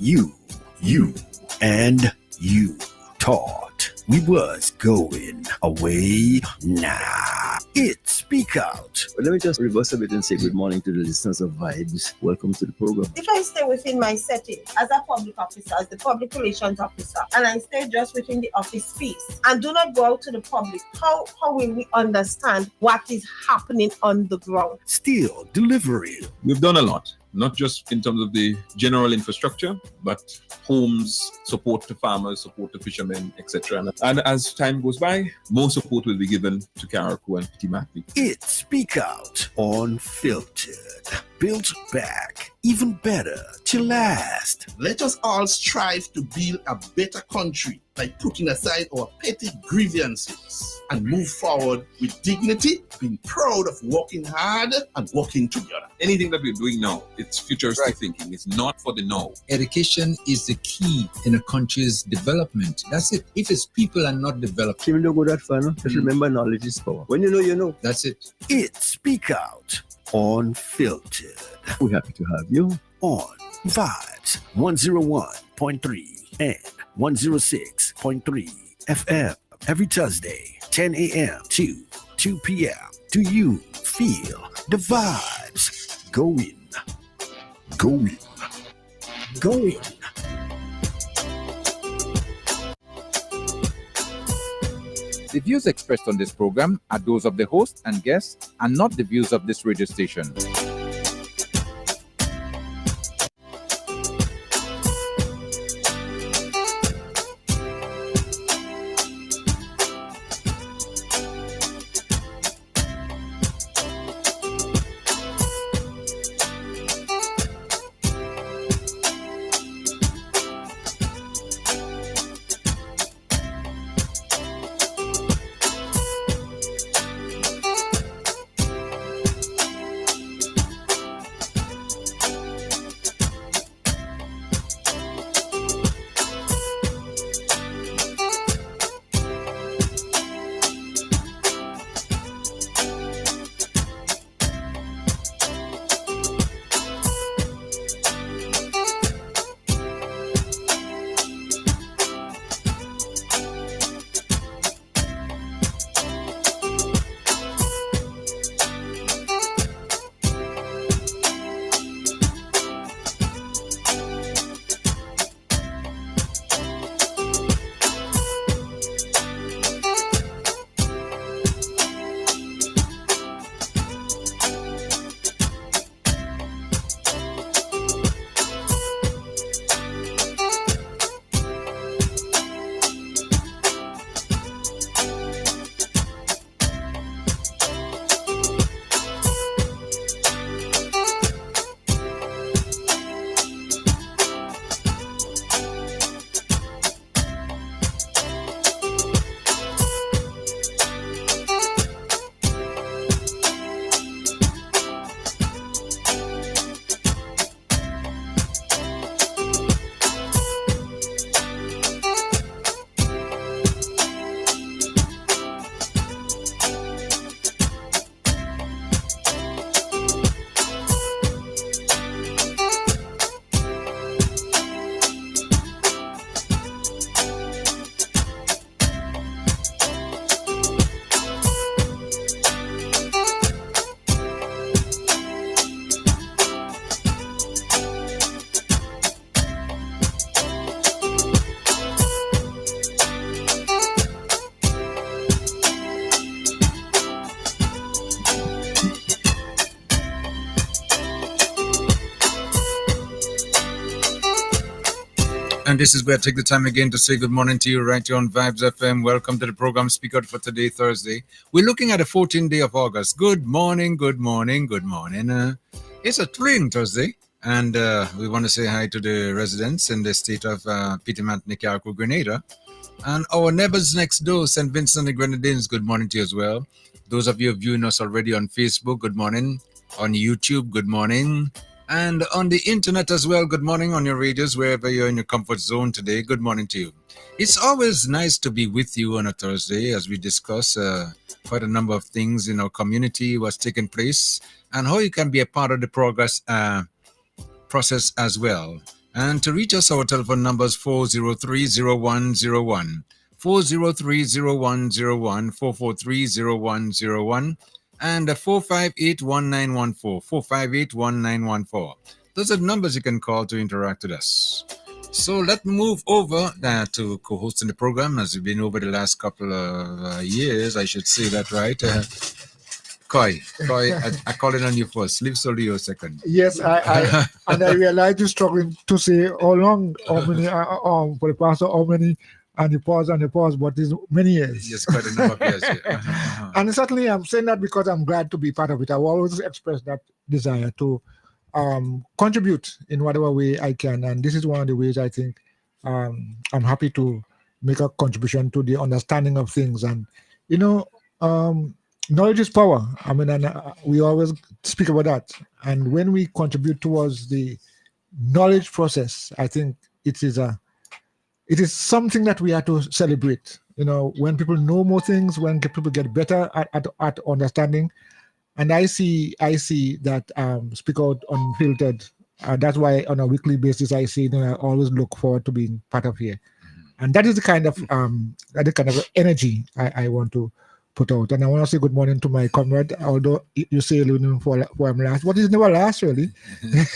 you, and you thought we was going away. Nah, it's Speak Out. But let me just reverse a bit and say good morning to the listeners of Vibes. Welcome to the program. If I stay within my setting as a public officer, as the public relations officer, and I stay just within the office space and do not go out to the public, how will we understand what is happening on the ground? Still delivering. We've done a lot, not just in terms of the general infrastructure, but homes, support to farmers, support to fishermen, etc. And as time goes by, more support will be given to Carriacou and Petit. It's Speak Out Unfiltered. Built back, even better to last. Let us all strive to build a better country by putting aside our petty grievances and move forward with dignity, being proud of working hard and working together. Anything that we're doing now, it's futuristic thinking. It's not for the now. Education is the key in a country's development. That's it. If its people are not developed, Even don't go that far, no? Just remember, knowledge is power. When you know, you know. that's it. It's Speak Out Unfiltered. We're happy to have you. On Vibes 101.3 and 106.3 FM every Thursday, 10 a.m. to 2 p.m. Do you feel the vibes? Going. The views expressed on this program are those of the host and guests and not the views of this radio station. And this is where I take the time again to say good morning to you right here on Vibes FM. Welcome to the program Speak Out for today, Thursday. We're looking at the 14th day of August. Good morning. It's a thrilling Thursday. And we want to say hi to the residents in the state of Petit, Carriacou, Grenada. And our neighbors next door, St. Vincent and the Grenadines, good morning to you as well. Those of you viewing us already on Facebook, good morning. On YouTube, good morning. And on the internet as well, good morning. On your radios, wherever you're in your comfort zone today, good morning to you. It's always nice to be with you on a Thursday as we discuss quite a number of things in our community, what's taking place, and how you can be a part of the progress process as well. And to reach us, our telephone number is 403-0101, 403-0101, 443-0101, and 458-1914, 458-1914. Those are the numbers you can call to interact with us. So let's move over to co-hosting the program, as we've been over the last couple of years. I should say that right. Koi, I call it on you first. Leave Solio second. Yes, I and I realize you're struggling to say how long, how many, for the past how many, and the pause, but it's many years. Yes, quite a number of years. Yeah. And certainly I'm saying that because I'm glad to be part of it. I've always expressed that desire to contribute in whatever way I can. And this is one of the ways I think I'm happy to make a contribution to the understanding of things. And, knowledge is power. I mean, and we always speak about that. And when we contribute towards the knowledge process, I think it is something that we have to celebrate. When people know more things, when people get better at understanding. And I see that Speak Out Unfiltered. That's why on a weekly basis I see. I always look forward to being part of here. And that is the kind of energy I want to put out. And I want to say good morning to my comrade, although you say for him last. What is never last, really?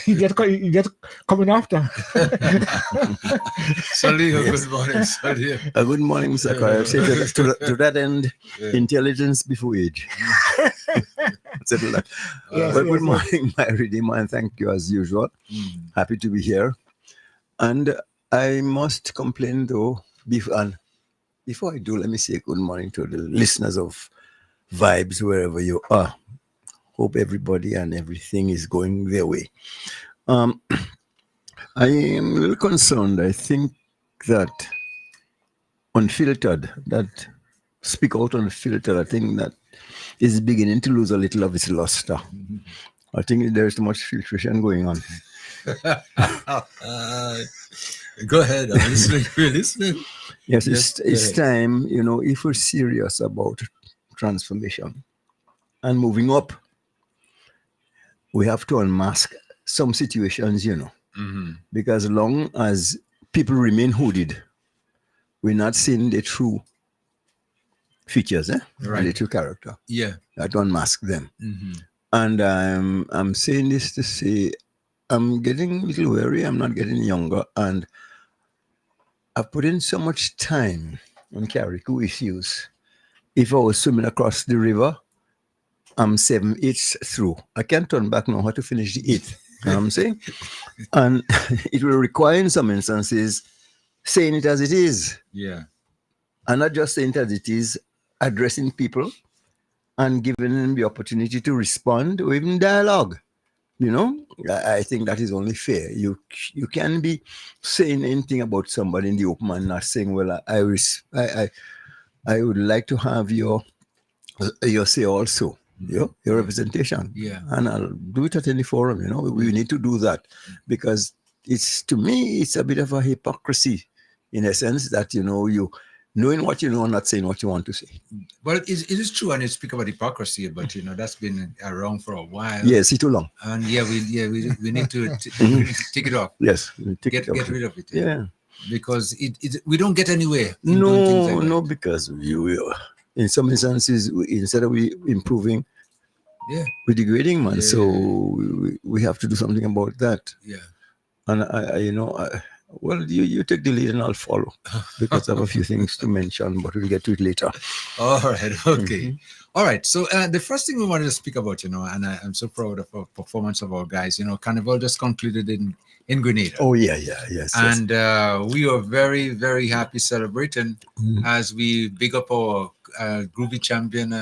you get coming after. Salih, good morning. Salih. Good morning, Mr. Koi. To that end, intelligence before age. Settle that. Good morning, my Redeemer, and thank you as usual. Happy to be here. And I must complain though, before I do, let me say good morning to the listeners of Vibes, wherever you are. Hope everybody and everything is going their way. I am a little concerned. I think that Unfiltered, that Speak Out Unfiltered, I think that is beginning to lose a little of its luster. I think there's too much filtration going on. Go ahead. I'm listening. We're listening. Yes, it's time, if we're serious about transformation and moving up, we have to unmask some situations, because long as people remain hooded, we're not seeing the true features, Right. and the true character. Yeah. I have to unmask them. And I'm saying this to say I'm getting a little weary. I'm not getting younger, and I've put in so much time on Carriacou issues. If I was swimming across the river, I'm 7/8 through. I can't turn back now how to finish the 8th. You know what I'm saying? And it will require, in some instances, saying it as it is. Yeah. And not just saying it as it is, addressing people and giving them the opportunity to respond or even dialogue. I think that is only fair. You can be saying anything about somebody in the open and not saying, well, I would like to have your say also, your representation. Yeah. And I'll do it at any forum, we need to do that, because to me, it's a bit of a hypocrisy in a sense that, you knowing what you know and not saying what you want to say. Well, it is true, and you speak about hypocrisy, but that's been around for a while. Yes, it's too long. And we need to take it off. Yes, Get rid of it. Yeah, because we don't get anywhere. In doing things like that. Because you in some instances, instead of we improving, we're degrading, man. So we have to do something about that. Yeah. And well, you take the lead and I'll follow, because I have a few things to mention, but we'll get to it later. All right. Okay. All right. So the first thing we wanted to speak about, and I'm so proud of our performance of our guys. Carnival just concluded in Grenada. Oh, yes. And we are very, very happy celebrating as we big up our groovy champion,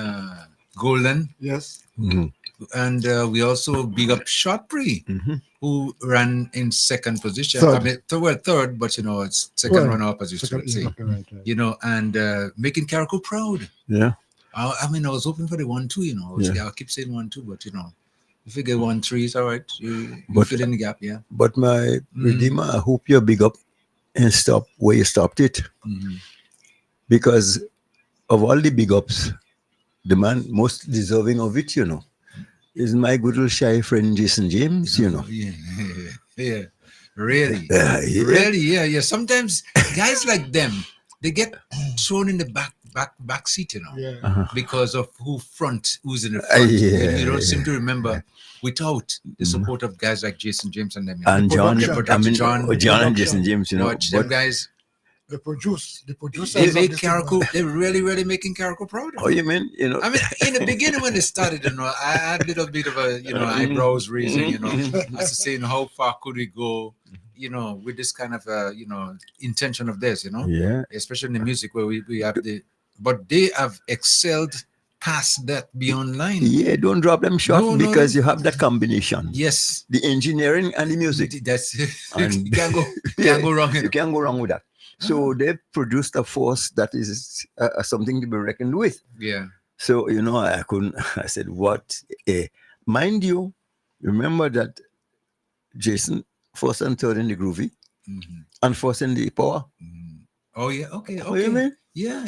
Golden. Yes. And we also big up Shotpree, who ran in second position. Third. I mean, third, but it's second runner-up, as you should say. Right. And making Carriacou proud. Yeah. I was hoping for the 1-2. I keep saying 1-2, but if you get 1-3, it's all right. You fill in the gap, yeah. But my Redeemer, I hope you're big up and stop where you stopped it, because of all the big ups, the man most deserving of it, is my good little shy friend Jason James, Yeah. Really? Yeah. Really? Yeah. Sometimes guys like them, they get thrown in the back seat, you know, Yeah. because of who's in the front. Yeah. You don't seem to remember without the support of guys like Jason James and them. You know. And John, production. I mean, John- John and Jason James, you know, Watch them but guys. The producers They of make this Carriacou. thing, They're really making Carriacou proud. oh, you mean, you know, I mean, in the beginning when they started, you know, I had a little bit of a, you know, eyebrows raising, you know, as to saying how far could we go, you know, with this kind of, you know, intention of this, you know, yeah, especially in the music where we have but they have excelled past that beyond line. yeah, don't drop them short No, because you have that combination. Yes, The engineering and the music. that's And- you can't go wrong. You can't go wrong with that. So they've produced a force that is something to be reckoned with. Yeah. So, you know, I said, what? Mind you, remember that Jason first and third in the groovy Mhm. and first in the power. Mhm. Oh yeah. Okay. Oh, you mean? Yeah.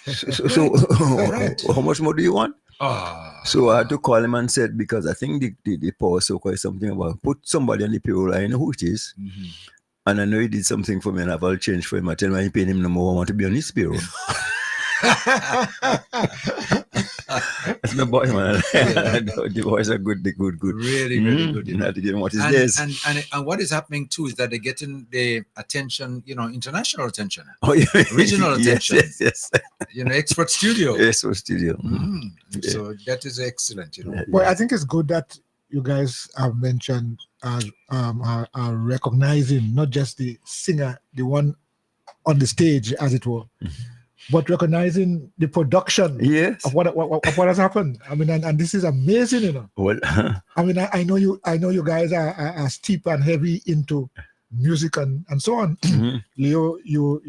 So Right. how much more do you want? Ah. So I had to call him and said, because I think the power circle is something about put somebody on the payroll. I know who it is. Mhm. And I know he did something for me and I've all changed for him. I tell him I ain't paying him no more. I want to be on his payroll. That's my boy, man. The boys are good. They're good. Really good. You have to give him what is And, theirs. and what is happening too is that they're getting the attention, you know, international attention, Oh, yeah. regional Yes, attention. yes. you know, expert studio. Yes, for studio. Mhm. Yeah. So that is excellent, you know. Well, I think it's good that you guys have mentioned are recognizing not just the singer, the one on the stage, as it were, but recognizing the production Yes. of what has happened. I mean, and this is amazing, you know. Well, I mean, I know you guys are steep and heavy into music and so on. mhm. Leo, you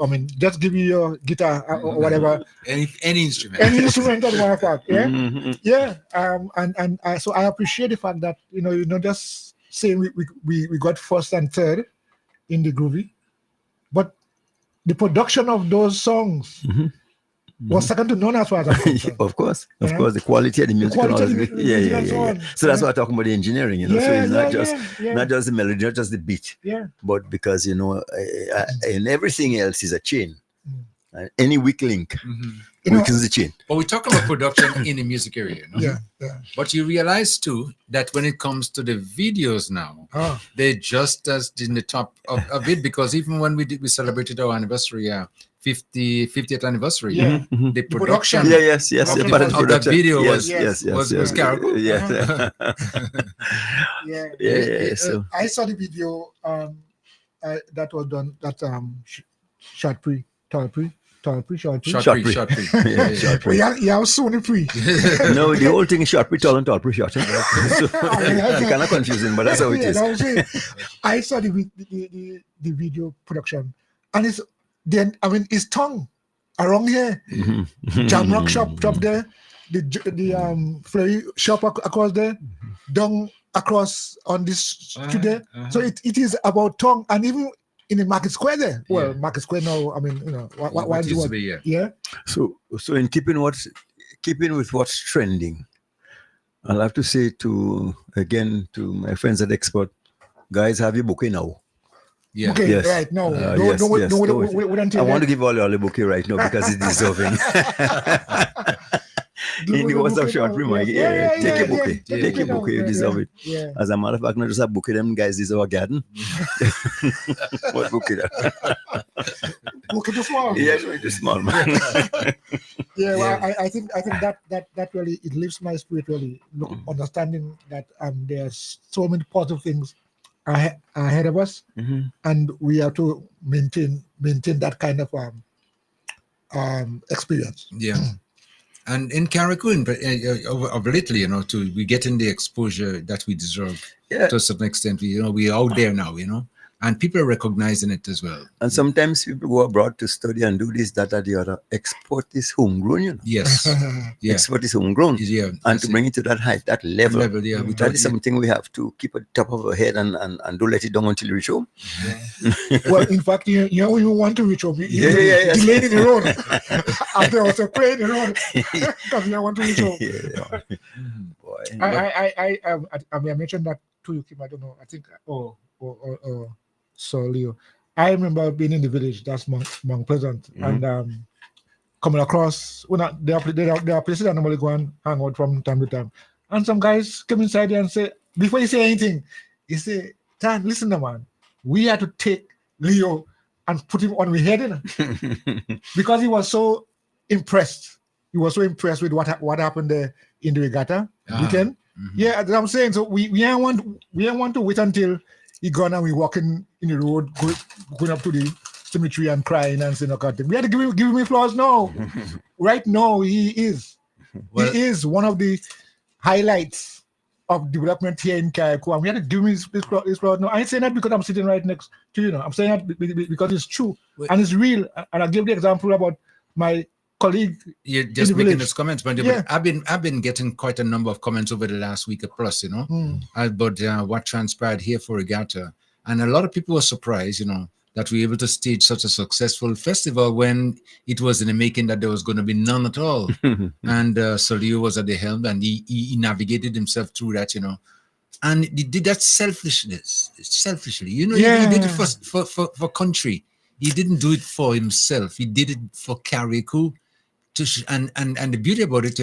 I mean, just give you your guitar or whatever, Any instrument. any instrument as a matter of fact, yeah. Mhm. Yeah, so I appreciate the fact that you're not just saying we got first and third in the groovy, but the production of those songs Mhm. was second to none as far as I'm concerned. Of course, Yeah. the quality of the music. and all quality of that. the music and so on. So that's Yeah. why I'm talking about the engineering, you know. So Yeah, it's yeah. not just the melody, not just the beat, Yeah, but because you know, and everything else is a chain. Mm. And any weak link Mhm. you know, weakens the chain. But we talk about production in the music area, you know? yeah. But you realize too that when it comes to the videos now, Ah, they're just as in the top of it, because even when we celebrated our anniversary, 50th anniversary, Yeah. Mhm. the production. production Yes. Production Part of of the the production. video yes, was Carriacou. Yes. yeah. Yeah, so- I saw the video that was done that short pre. Short Short pre. Yeah, short Well, yeah, soon pre. No, the whole thing is short, pretty tall and tall, pretty short. So, it's kind of confusing, but that's how it Yeah, is. that was it. I saw the video production, and his tongue around here, Mhm. Jamrock shop there, the Flurry shop across there, down across on this street there. So it is about tongue, and even in the Market Square there. Well, Yeah. Market Square now. I mean, What why is used to what? be, yeah. Yeah. So in keeping with what's trending, I'll have to say to my friends at Export, guys, have your bouquet now. Yeah. Okay, Yes. right. No, Yes, no, yes. wait I until want to give all the bouquet right now because it's deserving. In the words of short remark, take your bouquet. yeah, Take your bouquet, you deserve it. Yeah. As a matter of fact, not just a bouquet, them guys deserve a garden. What bouquet? Bouquet too small. Yeah, it's a small man. Yeah, well, I think that really it lifts my spirit really, understanding that there's so many positive things ahead of us, Mhm. and we have to maintain that kind of experience. Yeah. And in Carriacou, of lately, you know, we getting the exposure that we deserve Yeah. to a certain extent. We're out there now, you know, and people are recognizing it as well. And sometimes people go abroad to study and do this, that, or the other. Export is homegrown, you know. Yes. Yeah. Export is homegrown. Yeah. And to bring it to that height, that level, yeah. We that is something we have to keep at the top of our head and don't let it down until you reach home. Well, in fact, you even want to reach home. You Yeah. delayed in the road. After also praying in the road because you want to reach home. Yeah. Boy. I mentioned that to you, Kim. I don't know. I think so Leo. I remember being in the village. That's Mount Pleasant, and coming across. There are places I normally go and hang out from time to time, and some guys come inside there and say, before you say anything, he say, "Tan, listen, man, we had to take Leo and put him on we head, you know?" Because he was so impressed. He was so impressed with what happened there in the Regatta weekend. Yeah, that's what I'm saying. So we don't want to wait until he gone and we walking in the road, going up to the cemetery and crying and saying, "Okay, we had to give him flowers." No, right now he is one of the highlights of development here in Carriacou, and we had to give him his flowers. No, I ain't saying that because I'm sitting right next to you. I'm saying that because it's true and it's real. And I gave the example about my colleague. You're just making those comments, but I've been getting quite a number of comments over the last week plus, about what transpired here for Regatta, and a lot of people were surprised, that we were able to stage such a successful festival when it was in the making that there was going to be none at all. And Solio was at the helm, and he navigated himself through that, and he did that selfishly. He did it for country. He didn't do it for himself. He did it for Carriacou. And the beauty about it,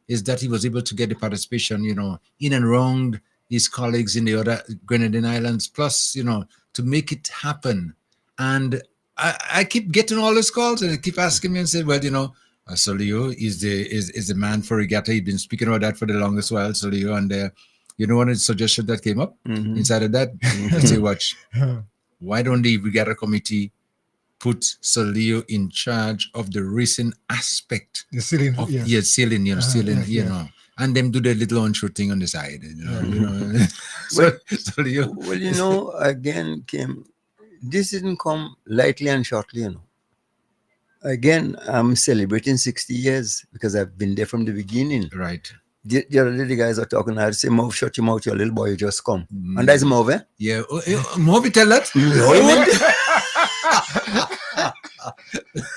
is that he was able to get the participation, in and around his colleagues in the other Grenadine Islands, plus, to make it happen. And I keep getting all these calls, and they keep asking me and say, well, Solio is the man for Regatta. He's been speaking about that for the longest while, Solio. And one of the suggestions that came up inside of that, I say, watch, why don't the Regatta committee put Solio in charge of the racing aspect? The sealing, sealing, and them do the little onshore thing on the side, So, Solio. Well, again, Kim, this didn't come lightly and shortly, Again, I'm celebrating 60 years because I've been there from the beginning. Right. The other day, the guys are talking, I say, "Move, shut your mouth, your little boy, you just come." And that's Move, eh? Yeah. Move, tell that.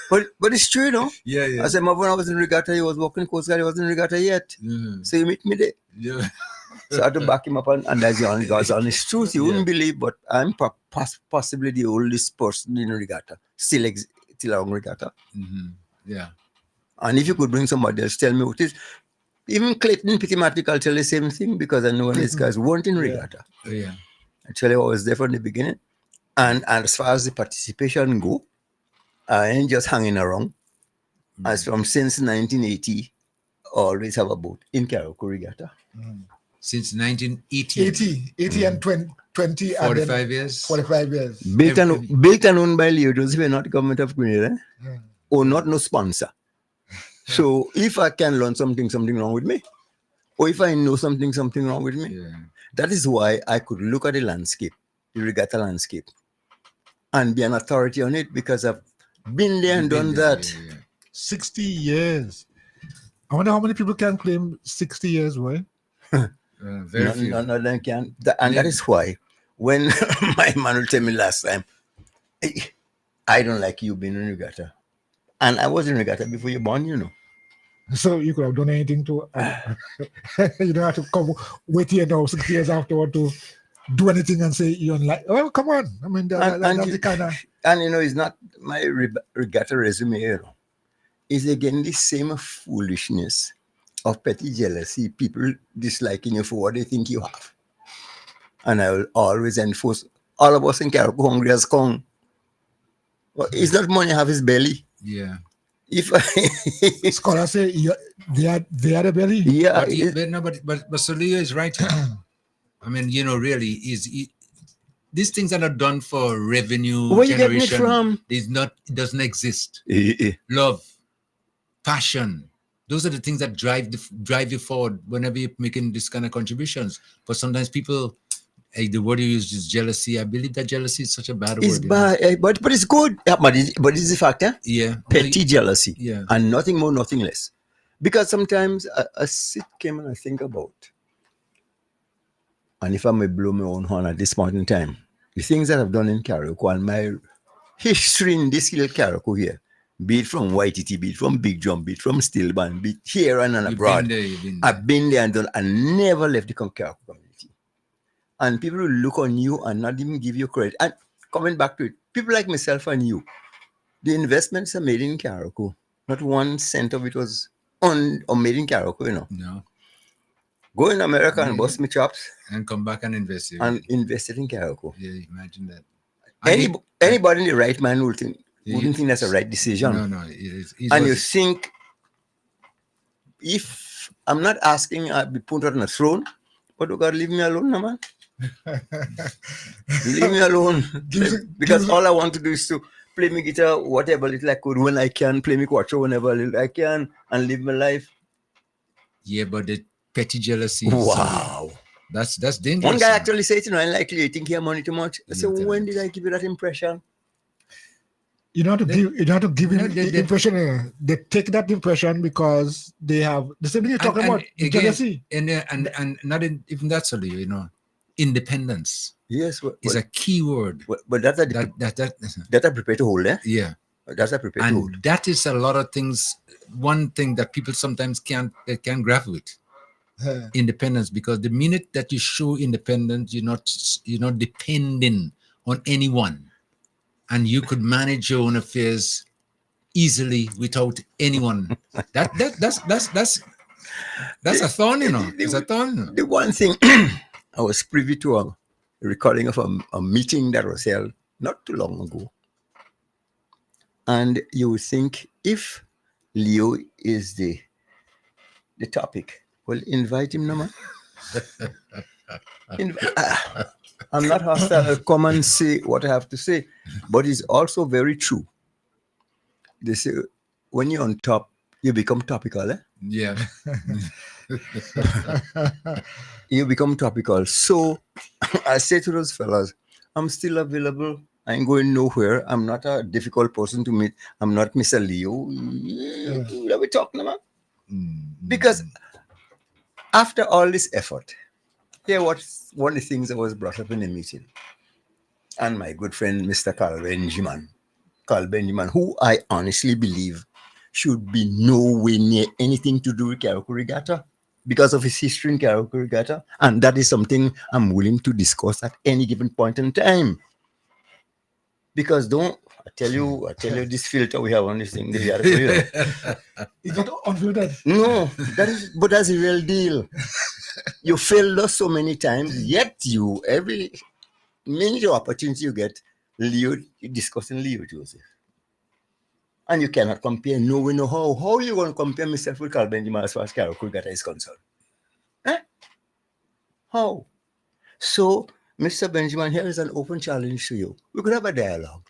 But it's true, Yeah. I said, Move, when I was in Regatta, he was walking Coast Guard, he wasn't in Regatta yet. So you meet me there. Yeah. So I had to back him up, and that's the only God's honest truth. You wouldn't believe, but I'm possibly the oldest person in Regatta, still around Regatta. Yeah. And if you could bring somebody else, tell me what is. Even Clayton Pitty I'll tell the same thing, because I know when these guys weren't in Regatta. Yeah. Actually, I was there from the beginning. And as far as the participation go, I ain't just hanging around. As from since 1980, always have a boat in Carriacou Regatta. Since 1980. 80 and 20 45 years. 45 years. Built and owned by Leo Joseph, not government of Grenada, or not no sponsor. So if I can learn something wrong with me, or if I know something wrong with me, that is why I could look at the landscape, the Regatta landscape, and be an authority on it, because I've been there and done that. 60 years. I wonder how many people can claim 60 years, boy. Very few. None of them can. And that is why when my man will tell me last time, "Hey, I don't like you being in Regatta." And I was in Regatta before you born, So you could have done anything to, you don't have to come wait here now 6 years afterward to do anything and say you don't like. Well, come on. I mean, that's the kind of. And it's not my Regatta resume, It's again the same foolishness of petty jealousy, people disliking you for what they think you have. And I will always enforce, all of us in Carriacou hungry as Kong. Well, it's not money have his belly. Yeah. If scholars say they are the belly. Yeah. But Solio is right. I mean, really, these things are not done for revenue where generation. You getting it from? It doesn't exist. Love, passion. Those are the things that drive you forward whenever you're making this kind of contributions. But sometimes people, the word you use is jealousy. I believe that jealousy is such a bad word. It's bad, but it's good. Yeah, but it's a factor. Yeah. Petty jealousy. Yeah. And nothing more, nothing less. Because sometimes I sit and I think about, and if I may blow my own horn at this point in time, the things that I've done in Carriacou and my history in this little Carriacou here, be it from YTT, be it from Big Drum, be it from Steel Band, be it here and abroad. I've been there and done, and never left the Carriacou community. and people will look on you and not even give you credit. And coming back to it, people like myself and you, the investments are made in Carriacou. Not 1 cent of it was on or made in Carriacou, you know. No. Go in America and bust me chops And come back and invest. and invest it in Carriacou. Yeah, imagine that. Anybody in the right mind would think, Yeah, wouldn't think that's a right decision. No, it is. And you think, if I'm not asking I'll be put on a throne, but you gotta leave me alone, no, man. Leave me alone. Because all I want to do is to play my guitar, whatever little I could, when I can, play my quattro whenever little I can, and live my life. Yeah, but the petty jealousy. Wow. That's dangerous. One guy actually said, unlikely, you think you have money too much. I said, Yeah, when did I give you that impression? You don't have to give the impression. They take that impression because they have the same thing you're talking about, jealousy. And not even that solely, you know, independence. Yes, is a key word. But that's that I prepare to hold, eh? Yeah. That's I prepare to hold. And that is a lot of things. One thing that people sometimes can't grapple with. Independence, because the minute that you show independence, you're not depending on anyone, and you could manage your own affairs easily without anyone. That's a thorn, you know. It's a thorn. You know? The one thing I was privy to a recording of a meeting that was held not too long ago, and you would think if Leo is the topic. Well, invite him, no man. I'm not hostile. I'll come and say what I have to say. But it's also very true. They say when you're on top, you become topical, eh? Yeah. You become topical. So I say to those fellas, I'm still available. I ain't going nowhere. I'm not a difficult person to meet. I'm not Mr. Leo. What are we talking about? Because after all this effort, here was one of the things that was brought up in the meeting. And my good friend, Mr. Carl Benjamin, who I honestly believe should be nowhere near anything to do with Carriacou Regatta because of his history in Carriacou Regatta. And that is something I'm willing to discuss at any given point in time. Because I tell you this filter we have on this thing. It's not unfiltered. No, but that's the real deal. You failed us so many times, yet every minute of opportunity you get, you're discussing Leo Joseph. And you cannot compare, no way, no how. How are you going to compare myself with Carl Benjamin as far as Carriacou Regatta is concerned? Eh? How? So, Mr. Benjamin, here is an open challenge to you. We could have a dialogue.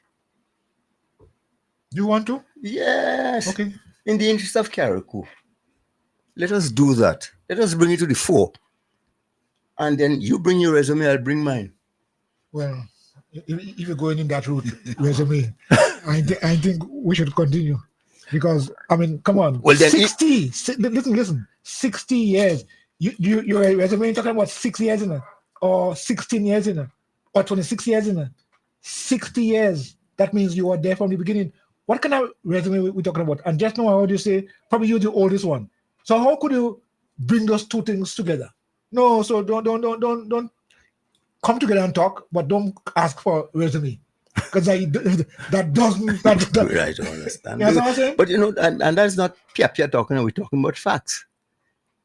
You want to? Yes. Okay. In the interest of Carriacou. Let us do that. Let us bring it to the fore. And then you bring your resume, I'll bring mine. Well, if you're going in that route, resume, I think we should continue. Because, I mean, come on. Well, then listen, 60 years. Your resume talking about 6 years in it, or 16 years in it, or 26 years in it. 60 years. That means you were there from the beginning. What kind of resume we're talking about? And just now I heard you say probably you're the oldest one. So how could you bring those two things together? No, so don't come together and talk, but don't ask for resume. Because that doesn't. I don't understand. You know what I'm saying? But and that's not pia talking. We're talking about facts.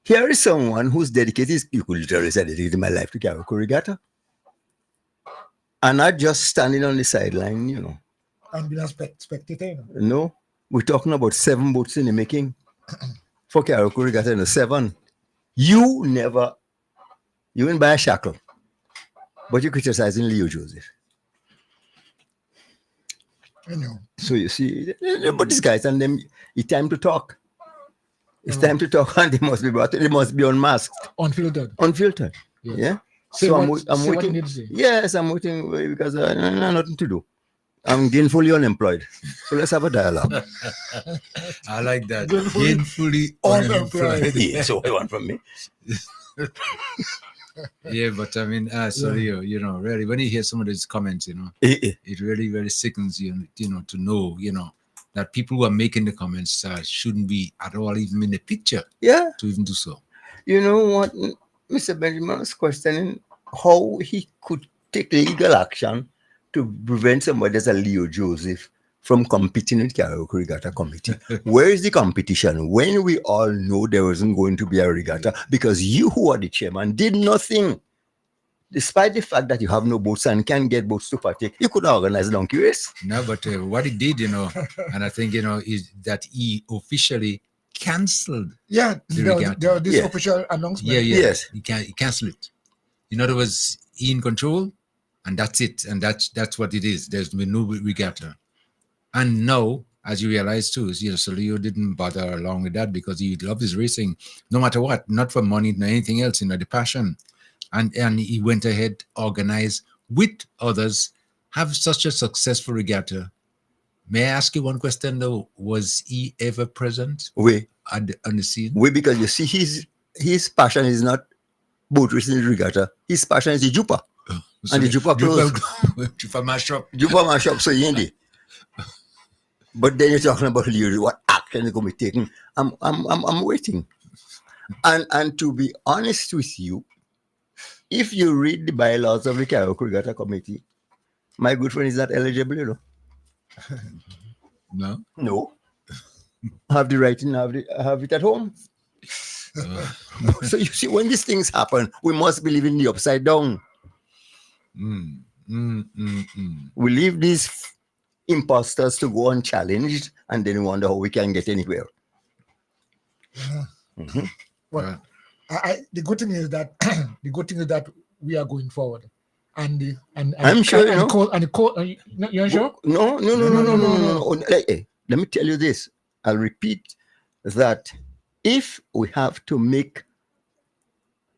Here is someone who's dedicated. You could literally say dedicated my life to Carriacou Regatta, and not just standing on the sideline, you know. And being a spectator. No, we're talking about 7 boats in the making for Carriacou Regatta. 7. You didn't buy a shackle, but you're criticizing Leo Joseph. I know. So you see, but these guys and them, it's time to talk. It's time to talk, and they must be brought. They must be unmasked, unfiltered. Yeah. Say So what, I'm say waiting. what you need to say. Yes, I'm waiting because I have nothing to do. I'm gainfully unemployed. So let's have a dialogue. I like that. Gainfully unemployed. Yeah, so what you want from me? Yeah, but I mean, sorry, you know, really, when you hear some of these comments, you know, it really, really sickens you, you know, to know, you know, that people who are making the comments shouldn't be at all even in the picture. Yeah. To even do so. You know what Mr. Benjamin was questioning how he could take legal action to prevent somebody as a Leo Joseph from competing in Karaoke Regatta Committee. Where is the competition when we all know there wasn't going to be a regatta because you, who are the chairman, did nothing? Despite the fact that you have no boats and can't get boats to partake, you could organize a donkey race. No, but what he did, and I think, is that he officially cancelled Yeah, the there regatta. was this Yeah. official announcement. Yeah. Yes. He canceled it. In other words, he in control, and that's it. And that's what it is. There's been no regatta. And now, as you realize too, Solio didn't bother along with that because he loved his racing, no matter what, not for money, nor anything else, the passion. And he went ahead, organized with others, have such a successful regatta. May I ask you one question though? Was he ever present on the scene? Because you see, his passion is not boat racing regatta. His passion is the Jupa. And the Jupa closed. Jupa mash up. Jupa mash up, so he ended. But then you're talking about Leo, what action is going to be taken. I'm waiting. And to be honest with you, if you read the bylaws of the Karaoke Regatta Committee, my good friend is not eligible, No. No. Have the writing, have it at home. So you see, when these things happen, we must believe in the upside down. We leave these imposters to go unchallenged, and then wonder how we can get anywhere. Well, the good thing is that we are going forward, and I'm sure you know. You're sure? No. Let me tell you this. I'll repeat that if we have to make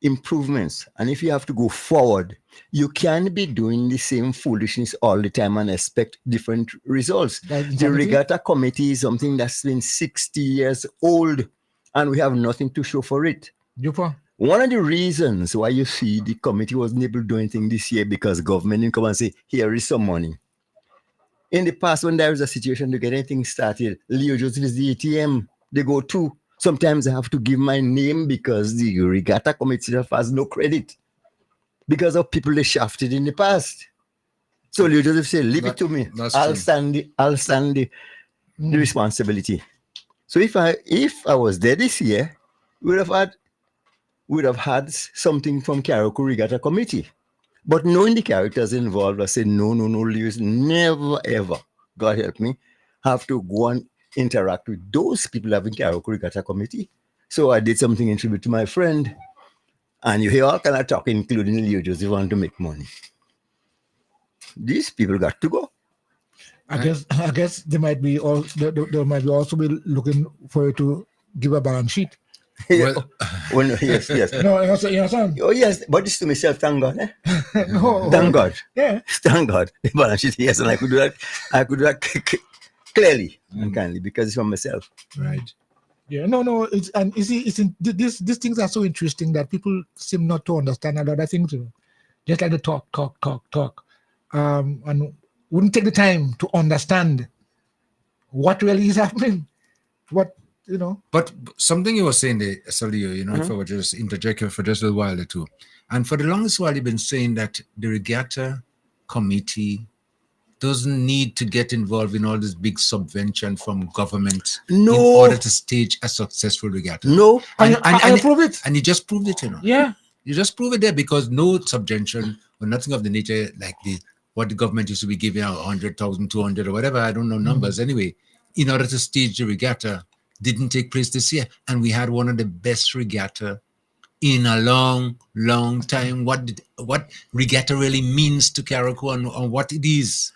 improvements and if you have to go forward, you can't be doing the same foolishness all the time and expect different results. The Regatta Committee is something that's been 60 years old and we have nothing to show for it. One of the reasons why you see the committee wasn't able to do anything this year because government didn't come and say, here is some money. In the past, when there is a situation to get anything started, Leo Joseph is the ATM. They go to. Sometimes I have to give my name because the Regatta Committee has no credit because of people they shafted in the past. So Leo Joseph said, leave it to me. I'll stand the responsibility. So if I was there this year, we would have had something from Karaoke Regatta Committee. But knowing the characters involved, I said, no, Lewis, never, ever, God help me, have to go and interact with those people having Karaoke Regatta Committee. So I did something in tribute to my friend. And you hear all kind of talk, including Leo Joseph, want to make money. These people got to go. I guess they might be also be looking for you to give a balance sheet. Well, yes. No, you understand? Oh, yes, but it's to myself, thank God. No. Thank God. Yeah. Thank God. The balance sheet, yes, and I could do that clearly and kindly because it's from myself. Right. Yeah. No. These things are so interesting that people seem not to understand a lot of things. Just like the talk. And wouldn't take the time to understand what really is happening. But something you were saying there, Salio, if I were just interject for just a while or two. And for the longest while, you've been saying that the Regatta Committee doesn't need to get involved in all this big subvention from government in order to stage a successful regatta. No. And I prove it. And you just proved it, Yeah. You just prove it there because no subvention or nothing of the nature like what the government used to be giving out 100,000, 200 or whatever, I don't know numbers anyway, in order to stage the regatta didn't take place this year. And we had one of the best regatta in a long, long time. What regatta really means to Karaoke and what it is,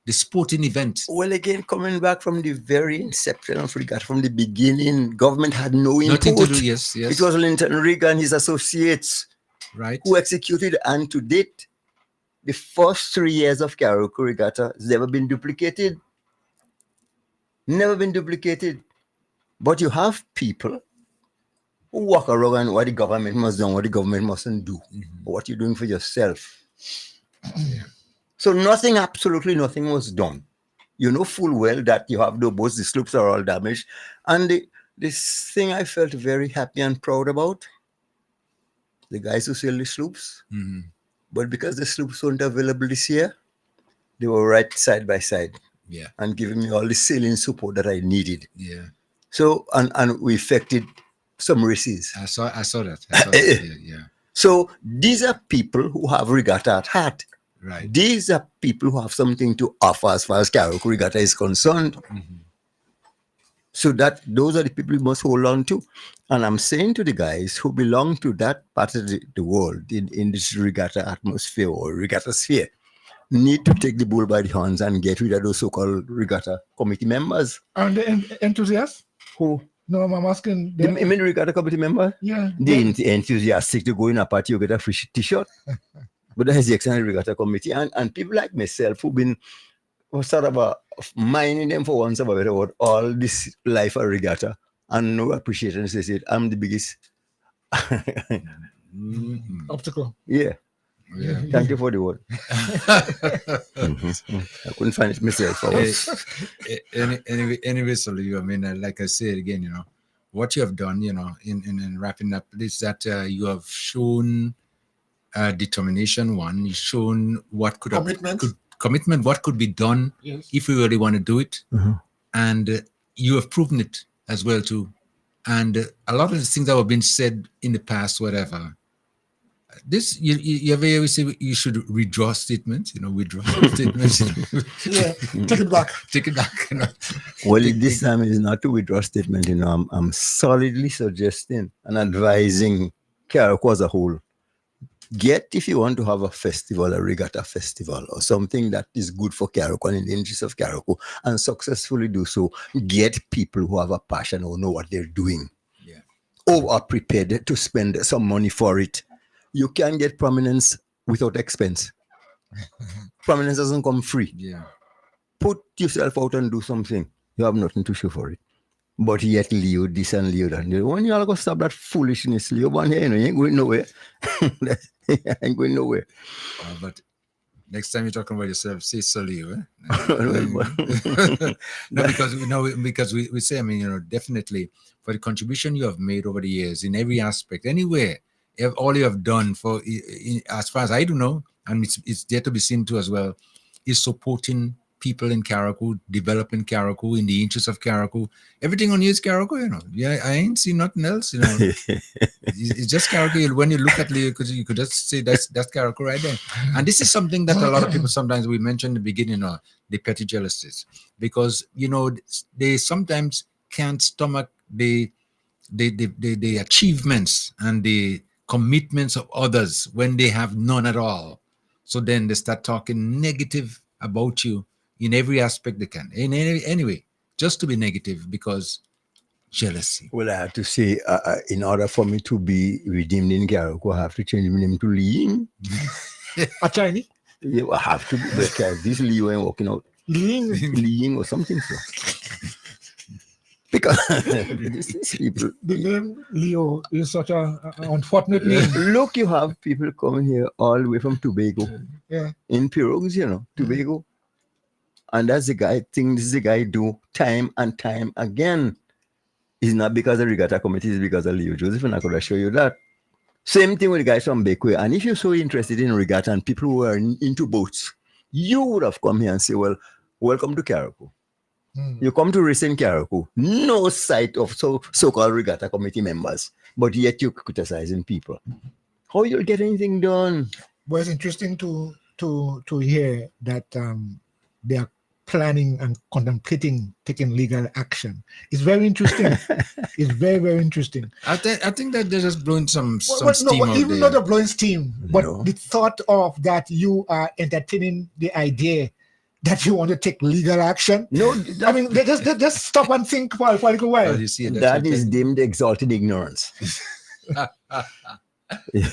the sporting event. Well, again, coming back from the very inception of regatta, from the beginning, government had no input. Nothing to do, yes. It was Linton Rigg and his associates who executed, and to date, the first 3 years of Karaoke Regatta has never been duplicated. Never been duplicated. But you have people who walk around and what the government must do and what the government mustn't do. What you're doing for yourself. So absolutely nothing was done. You know full well that you have no boats, the sloops are all damaged. And this thing I felt very happy and proud about, the guys who sail the sloops, But because the sloops weren't available this year, they were right side by side Yeah. and giving me all the sailing support that I needed. Yeah. So, and we effected some races. I saw that. Yeah. So these are people who have regatta at heart. Right. These are people who have something to offer as far as Carriacou Regatta is concerned. Mm-hmm. So that those are the people we must hold on to. And I'm saying to the guys who belong to that part of the world in this regatta atmosphere or regatta sphere, need to take the bull by the horns and get rid of those so-called regatta committee members. And the enthusiasts? Who? No, I'm asking. You mean the regatta committee member? Yeah. The enthusiastic to go in a party, you get a free t-shirt. But that is the extended regatta committee. And people like myself who've been sort of mining them for once about all this life of regatta and no appreciation says it. I'm the biggest obstacle. Yeah. Yeah. Thank you for the word. I couldn't find it myself. Anyway, so I mean, like I said again, what you have done, in wrapping up is that you have shown determination. One, you've shown what commitment, what could be done if we really want to do it, and you have proven it as well too. And a lot of the things that have been said in the past, whatever. This you ever say you should withdraw statements, withdraw statements. Take it back. Take it back. Well, this time is not to withdraw statement. I'm solidly suggesting and advising Carriacou as a whole. If you want to have a festival, a regatta festival, or something that is good for Carriacou and in the interest of Carriacou, and successfully do so, get people who have a passion or know what they're doing, or are prepared to spend some money for it. You can get prominence without expense. Prominence doesn't come free. Yeah. Put yourself out and do something. You have nothing to show for it. But yet, Leo, this and Leo, that. When you all go stop that foolishness, Leo, one here, you ain't going nowhere. Ain't going nowhere. But next time you're talking about yourself, say so, Leo. No, because we say, definitely for the contribution you have made over the years in every aspect, anywhere. All you have done for, as far as I do know, and it's there to be seen too as well, is supporting people in Carriacou, developing Carriacou in the interest of Carriacou. Everything on you is Carriacou, Yeah, I ain't seen nothing else, It's just Carriacou. When you look at Leo, you could just say that's Carriacou right there. And this is something that a lot of people sometimes we mentioned in the beginning, the petty jealousies, because they sometimes can't stomach the achievements and the commitments of others when they have none at all. So then they start talking negative about you in every aspect they can. Anyway, just to be negative because jealousy. Well, I have to say, in order for me to be redeemed in Carriacou, I have to change my name to Ling. A Chinese? Yeah, I have to. Because this Leo ain't working out. Ling or something. So. Because these people, the name Leo is such an unfortunate name. Look, you have people coming here all the way from Tobago, in pirogues, Tobago, and that's the guy. This is the guy do time and time again. It's not because the regatta committee, it's because of Leo Joseph, and I could assure you that. Same thing with the guys from Bakeway. And if you're so interested in regatta and people who are into boats, you would have come here and say, well, welcome to Carriacou. You come to race in Carriacou, no sight of so-called regatta committee members, but yet you're criticizing people. How you'll get anything done? Well, it's interesting to hear that they are planning and contemplating taking legal action. It's very interesting. It's very, very interesting. I think that they're just blowing some steam out even there. not a blowing steam, but the thought of that you are entertaining the idea that you want to take legal action. No, I mean, just stop and think for a little while. Well, you see, that is deemed exalted ignorance. I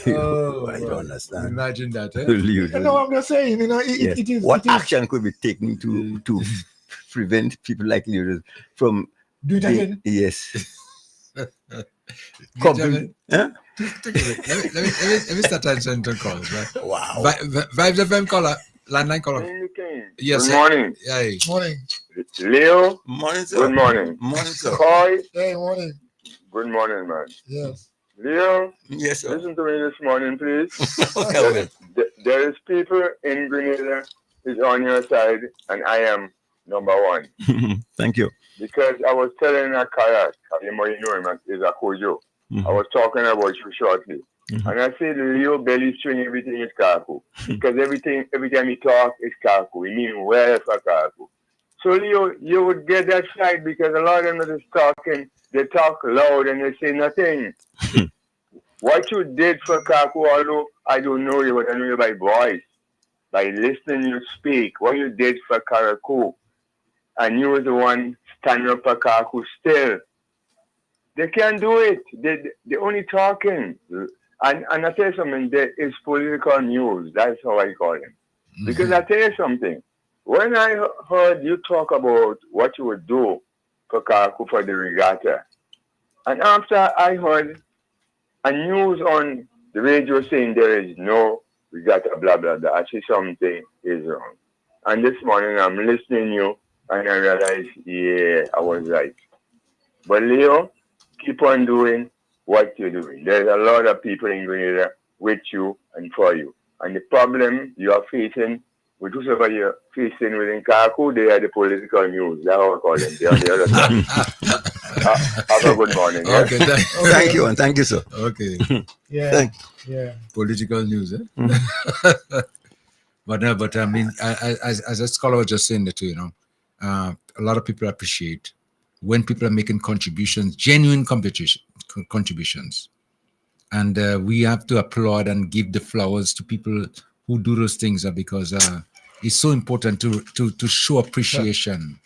don't understand. Imagine that. No, I'm just saying, it is. What action could be taken to prevent people like you from doing it again? Yes. Let me start answering the calls. Right? Wow. Vibes FM caller. Landline caller. Yes. Good morning. Hey. Morning. Leo. Morning, sir. Good morning. Morning, sir. Coy. Hey, morning. Good morning, man. Yes. Leo, Yes, sir. listen to me this morning, please. Okay, I will. There is people in Grenada is on your side, and I am number one. Thank you. Because I was telling a kayak, you know him, is a Kojo. I was talking about you shortly. And I said, Leo belly string, everything is Kaku. Because every time he talk, is Kaku. We mean well for Kaku. So Leo, you would get that side because a lot of them are just talking, they talk loud and they say nothing. What you did for Kaku, although I don't know you, but I know you by voice, by listening you speak, what you did for Karaku, and you was the one standing up for Kaku still. They can't do it. They only talking. And I tell you something, there is political news. That's how I call them. Because I tell you something, when I heard you talk about what you would do for Kaku for the regatta, and after I heard a news on the radio saying there is no regatta, blah, blah, blah, I see something is wrong. And this morning I'm listening to you and I realized, yeah, I was right. But Leo, keep on doing what you're doing. There's a lot of people in Grenada with you and for you. And the problem you are facing with whoever you're facing within Kaku, they are the political news. That's how I call them. They're on the other side. Have a good morning. Yeah? Okay, Thank you, and thank you, sir. Okay. Yeah. Yeah. Political news, eh? But I mean, as a scholar was just saying that too, a lot of people appreciate when people are making contributions, genuine contributions. And we have to applaud and give the flowers to people who do those things because it's so important to show appreciation,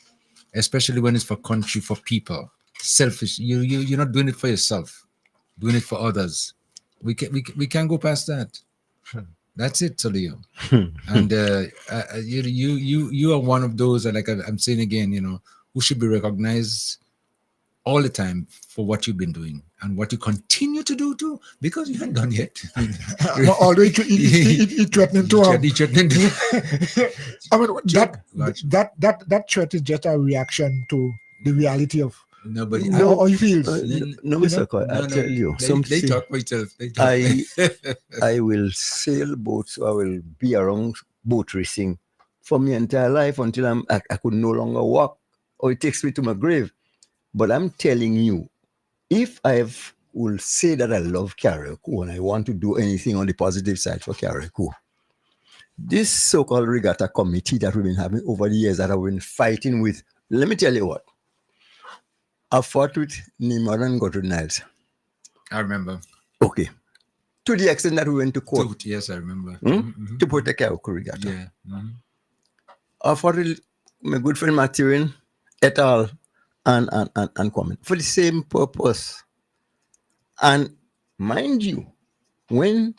especially when it's for country, for people. Selfish. You're not doing it for yourself, doing it for others. We can't go past that. That's it, Leo. And you are one of those, like I'm saying again, who should be recognized all the time for what you've been doing and what you continue to do too, because you haven't done yet. Although he threatening to He threatening to. I mean that threat is just a reaction to the reality of nobody. How you feel. No, Mr. Coy, I tell you, they talk for itself. I will sail boats, so I will be around boat racing for my entire life until I could no longer walk, or it takes me to my grave. But I'm telling you, if will say that I love Carriacou and I want to do anything on the positive side for Carriacou, this so-called regatta committee that we've been having over the years that I've been fighting with, let me tell you what. I fought with Nimrod and Gertrude Niles. I remember. Okay. To the extent that we went to court. Yes, I remember. To protect Carriacou regatta. Yeah. I fought with my good friend Mathurin et al. And Kwame for the same purpose. And mind you, when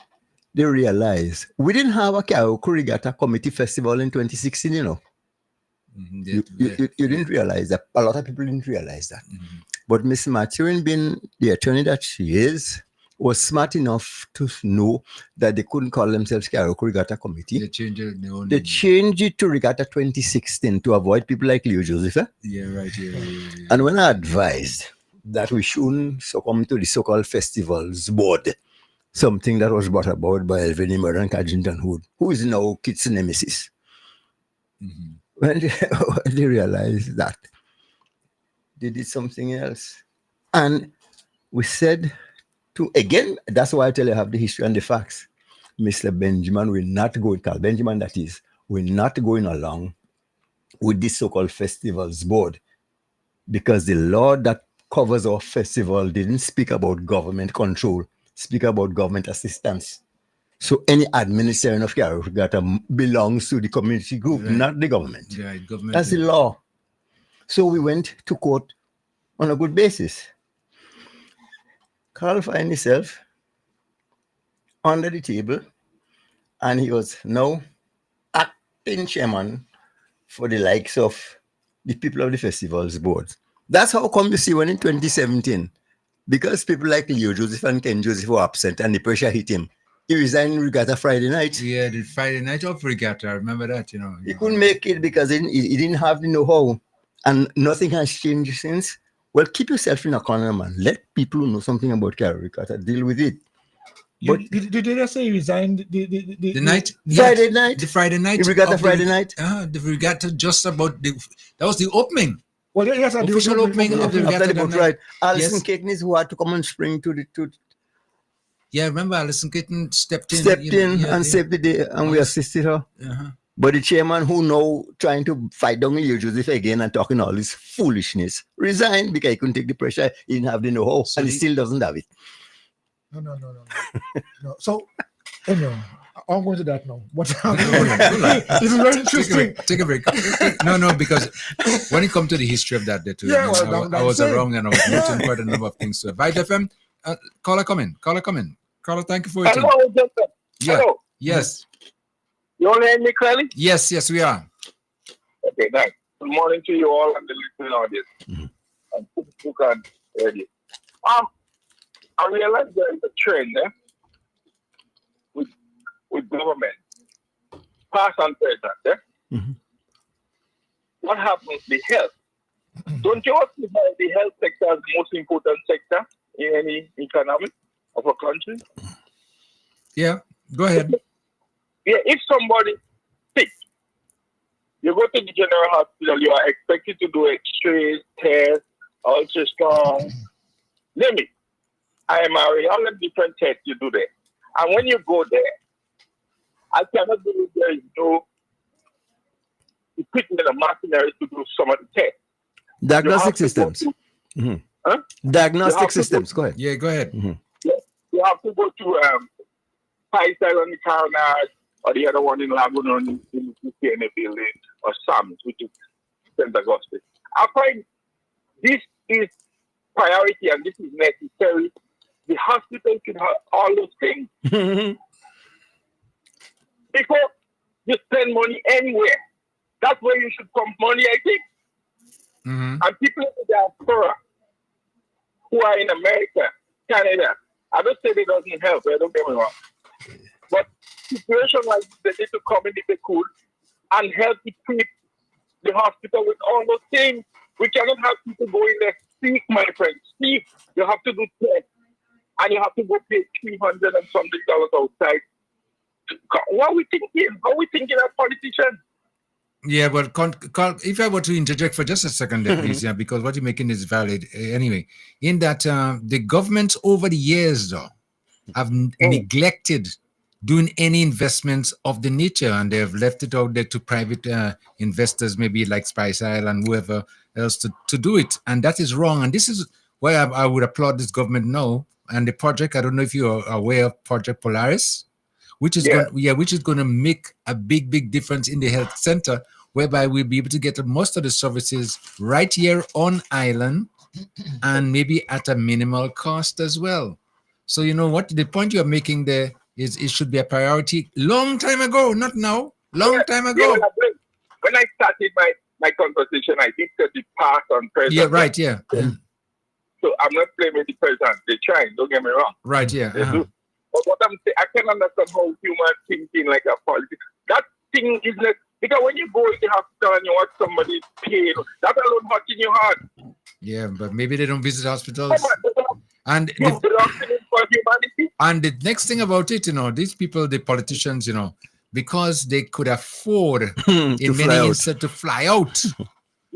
they realized we didn't have a Carriacou Regatta Committee Festival in 2016, you didn't realize that. A lot of people didn't realize that. But Miss Mathurin, being the attorney that she is, was smart enough to know that they couldn't call themselves Carriacou Regatta Committee. They changed it to Regatta 2016 to avoid people like Leo Joseph. Eh? Yeah, right. Yeah. And when I advised that we shouldn't succumb to the so-called festivals board, something that was brought about by Elvin Nimrod and Cadgington Hood, who is now Kit's nemesis. When they realized that, they did something else. And we said, again, that's why I tell you I have the history and the facts. Mr. Benjamin will not go, Carl Benjamin that is, will not going along with this so-called festivals board because the law that covers our festival didn't speak about government control, speak about government assistance. So any administration of Carriacou Regatta belongs to the community group, not the government. Right, government. That's the law. So we went to court on a good basis. Carl found himself under the table and he was now acting chairman for the likes of the people of the festivals board. That's how come you see when in 2017, because people like Leo Joseph and Ken Joseph were absent and the pressure hit him, he resigned Regatta Friday night. Yeah, the Friday night of Regatta, I remember that, He couldn't make it because he didn't have the know-how and nothing has changed since. Well, keep yourself in a corner, man. Let people who know something about Regatta deal with it. But Did they just say he resigned The night, Friday night, the Friday night, the Regatta of Friday night. the Regatta just about that was the opening. Well, yes, I do. Official opening of the After Regatta the that boat night. ride, Alison Yes. Caithness, who had to come and spring to the Yeah, remember Alison Kitten stepped in, and saved the day, and we assisted her. Uh-huh. But the chairman, who now trying to fight down Leo Joseph again and talking all this foolishness, resigned because he couldn't take the pressure. He didn't have the know-how, So and he still doesn't have it. No. No. So, anyway, I'm going to that now. What's Hold happening? on. This is very interesting. Take a break. No, because when it comes to the history of that day too, Yeah, I mean, well, I was that's it. wrong and I was noting quite a number of things. So, Vite FM, caller, come in. Caller, thank you for waiting. Hello, Joseph. Yeah. Hello. Yes. You only hear me clearly? Yes, we are. Okay, thanks. Good morning to you all and the listening audience. And who can hear you. I realize there is a trend with government, past and present. What happens to the health? Don't you also say the health sector is the most important sector in any economy of a country? Yeah, go ahead. Yeah, if somebody sick, you go to the general hospital, you are expected to do X-rays, tests, ultrasound. Name it. IMRA, all the different tests you do there. And when you go there, I cannot believe there is no equipment and machinery to do some of the tests. Diagnostic systems. Diagnostic systems. Go ahead. Yeah, go ahead. You have to go to Faisal on the Carnival, or the other one in Laguna in the CNA building, or SAMS, which is St. Augustine. I find this is priority and this is necessary. The hospital can have all those things. Because you spend money anywhere. That's where you should pump money, I think. And people in the diaspora who are in America, Canada, I don't say they doesn't help, don't get me wrong. But situation like this, they need to come in if they could and help equip the hospital with all those things. We cannot have people go in there sick, my friend. Sick. You have to do tests. And you have to go pay $300 and something outside. What are we thinking? How are we thinking as politicians? Yeah, but if I were to interject for just a second there, please, yeah, because what you're making is valid. Anyway, in that the governments over the years, though, have neglected doing any investments of the nature, and they have left it out there to private investors, maybe like Spice Isle and whoever else to do it. And that is wrong. And this is why I would applaud this government now. And the project, I don't know if you are aware of Project Polaris, which is going to make a big difference in the health center, whereby we'll be able to get most of the services right here on island and maybe at a minimal cost as well. So you know what the point you're making there is, it should be a priority long time ago, not now, long time ago. Yeah, when I started my conversation, I did say the past and present. Yeah, right, yeah. So I'm not blaming the president. They're trying, don't get me wrong. Right, yeah. They do. But what I'm saying, I can understand how human thinking like a politics. That thing is like, because when you go in the hospital and you watch somebody pain, that alone hurts in your heart. Yeah, but maybe they don't visit hospitals. And the next thing about it, these people, the politicians, because they could afford in many instances to fly out.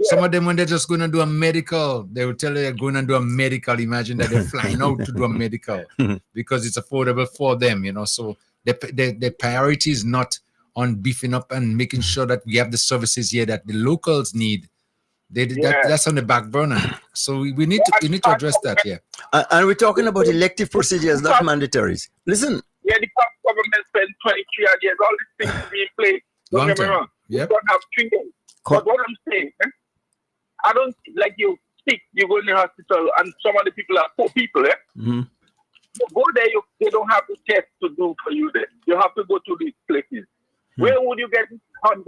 Some of them, when they're just going to do a medical, they will tell you they're going to do a medical. Imagine that they're flying out to do a medical because it's affordable for them, So the priority is not on beefing up and making sure that we have the services here that the locals need. That's on the back burner. So we need to address that, yeah. And we're talking about elective procedures, not mandatories. Listen. Yeah, the government spent 23 years, all these things being played. Don't get me wrong. Yep. We don't have 3 days. But what I'm saying, I don't like you sick, you go in the hospital and some of the people are poor people, You go there, they don't have the test to do for you there. You have to go to these places. Where would you get $100s?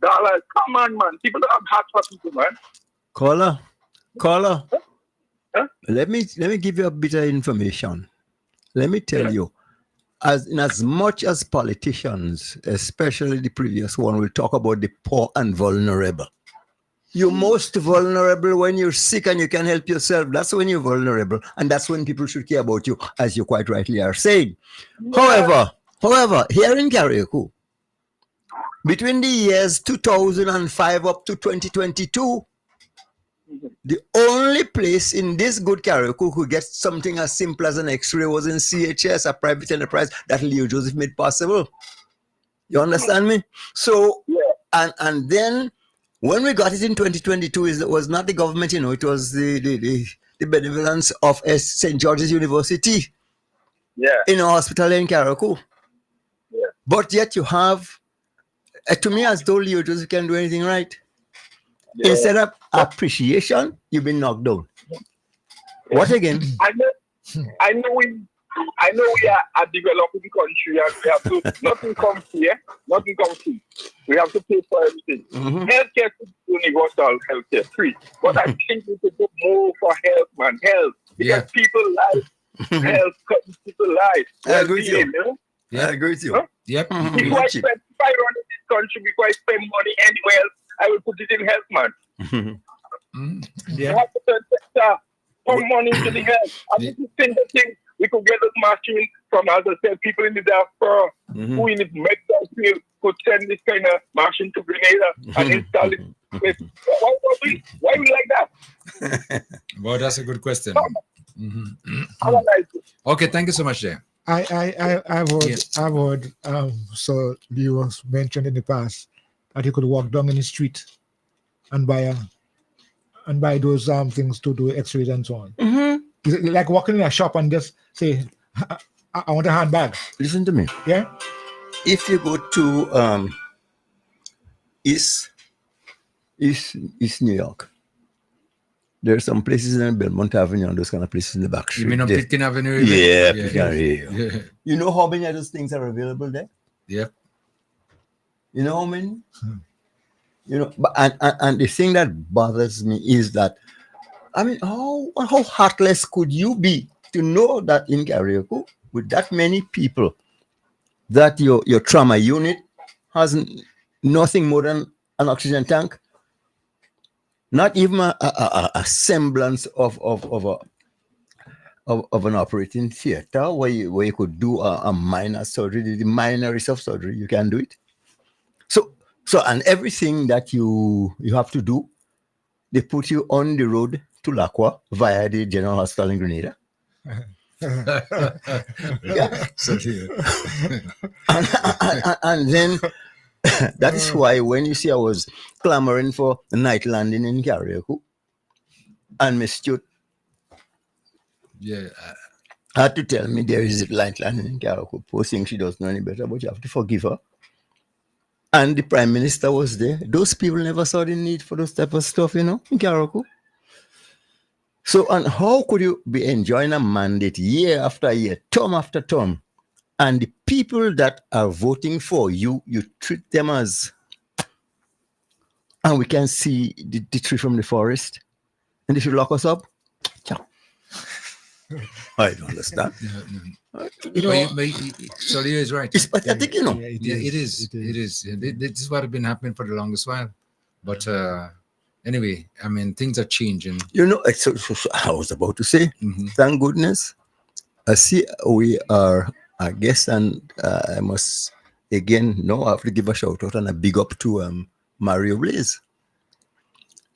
Come on, man. People don't have heart for people, man. Caller. Huh? Let me give you a bit of information. Let me tell you, as much as politicians, especially the previous one, will talk about the poor and vulnerable. You're most vulnerable when you're sick and you can help yourself. That's when you're vulnerable. And that's when people should care about you, as you quite rightly are saying. Yeah. However, here in Carriacou, between the years 2005 up to 2022, the only place in this good Carriacou who gets something as simple as an X-ray was in CHS, a private enterprise that Leo Joseph made possible. You understand me? So, and then when we got it in 2022, it was not the government, it was the benevolence of St. George's University in a hospital in Carriacou. Yeah. But yet you have, to me, as though Leo Joseph can do anything right. Yeah. Instead of appreciation, you've been knocked down. What again? I know we are a developing country and we have to nothing comes here, nothing comes free. We have to pay for everything. Healthcare is universal healthcare free. But I think we should do more for health, man. Health. Because people life, health comes people life. I agree with you. Yeah, I agree with you. Huh? Yep. Before I spend, if I run in this country, before I spend money anywhere else, I will put it in health, man. Yeah. We have to put money into the health. I think the thing we could get those machines from, as I said, people in the diaspora who in the medical field could send this kind of machine to Grenada and install it. Why we like that? Well, that's a good question. How like it? Okay, thank you so much, Jay. I've heard so you was mentioned in the past that you could walk down in the street and buy those things to do X-rays and so on. Is it like walking in a shop and just say, I want a handbag? Listen to me. Yeah. If you go to East New York, there are some places in Belmont Avenue and those kind of places in the back street. You mean on Pitkin Avenue? Yeah, Yeah. Pitkin Avenue. Yeah. You know how many of those things are available there? Yep. You know how many? You know, but and the thing that bothers me is that, I mean, how heartless could you be to know that in Carriacou, with that many people, that your trauma unit has nothing more than an oxygen tank, not even a semblance of an operating theater where you could do a minor surgery, the minorest of surgery, you can do it. So and everything that you have to do, they put you on the road to Lacroix via the General Hospital in Grenada. Yeah. and then that is why when you see I was clamoring for a night landing in Carriacou, and Miss Stewart had to tell me there is a night landing in Carriacou. Poor thing, she doesn't know any better, but you have to forgive her. And the Prime Minister was there. Those people never saw the need for those type of stuff, in Carriacou. So, and how could you be enjoying a mandate year after year, term after term, and the people that are voting for you, you treat them as, and we can see the tree from the forest, and they should lock us up? I don't understand. Sorry, is right. It's pathetic, It is. This is what has been happening for the longest while. But anyway, I mean, things are changing. So I was about to say, thank goodness. I see we are, I guess, and I must again, I have to give a shout out and a big up to Mario Blaze.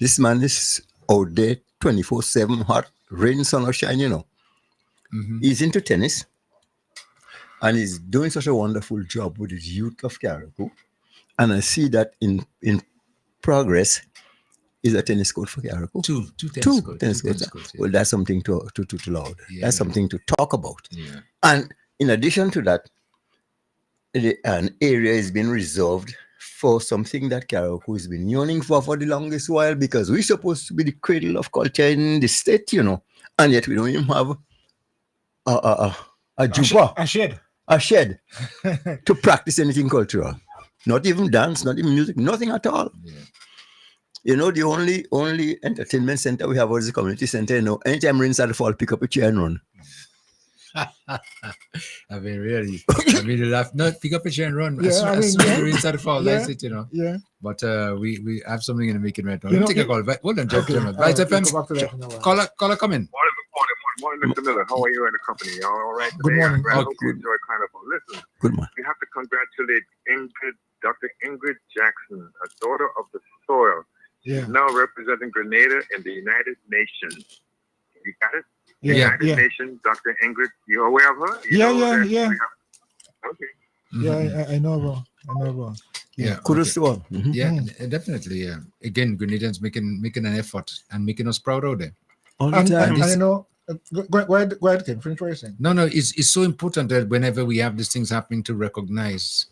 This man is out there 24/7, hot, rain, sun or shine, He's into tennis. And he's doing such a wonderful job with his youth of Carriacou. And I see that in progress is a tennis court for Carriacou. Two tennis courts. Well, that's something to laud. Yeah. That's something to talk about. Yeah. And in addition to that, an area is being reserved for something that Carriacou has been yearning for the longest while, because we're supposed to be the cradle of culture in the state, and yet we don't even have a shed to practice anything cultural. Not even dance, not even music, nothing at all. Yeah. The only entertainment center we have is the community center. Anytime rain starts to fall, pick up a chair and run. I mean, really, I mean, laugh. No, pick up a chair and run. Yeah, as I soon mean, as yeah. you're inside the fall, Yeah. that's it, you know. Yeah. But we have something in the making right now. You Let me know, take a call. Hold on, Okay. gentlemen. All right, Right, we'll FM. go back to that in a while. Caller, come in. Morning, Mr. Miller. How are you and the company? Y'all all right today? Good morning. I Oh, hope you good. enjoy Carnival. Listen, Good man. we have to congratulate Dr. Ingrid Jackson, a daughter of the soil. Yeah. She's now representing Grenada in the United Nations. You got it? Yeah. United Yeah. Nations, Dr. Ingrid. You aware of her? You Yeah, know yeah, that yeah. we have- Okay. Yeah, I know, bro. I know, bro. Yeah. Kudos okay. to all. Mhm. Yeah, Mm. definitely. Yeah. Again, Grenadians making an effort and making us proud out there. All the And time. you know, go ahead, Ken. Finish what you're saying. No, it's so important that whenever we have these things happening to recognize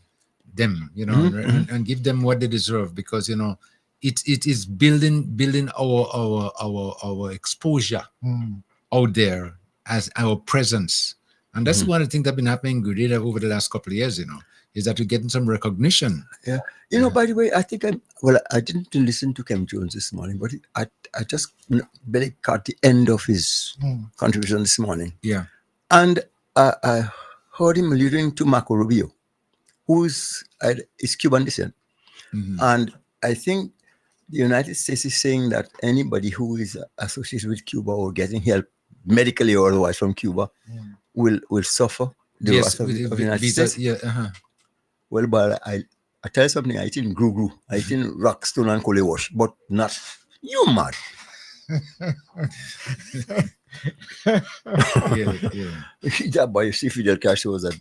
them, you know, and give them what they deserve, because you know, it is building our exposure Mm. out there as our presence, and that's one of the things that have been happening in Grenada over the last couple of years. You know, is that we're getting some recognition. Yeah. You know, by the way, I think I didn't listen to Kem Jones this morning, but I just barely caught the end of his contribution this morning. Yeah. And I heard him alluding to Marco Rubio, who's is Cuban descent. And I think the United States is saying that anybody who is associated with Cuba or getting help medically or otherwise from Cuba will suffer the wrath of the United States. Yeah. Well, but I tell you something, I eat in Gru. I eat in Rockstone and Kole Wash, but not you mad. Yeah. That boy, you see Fidel Castro was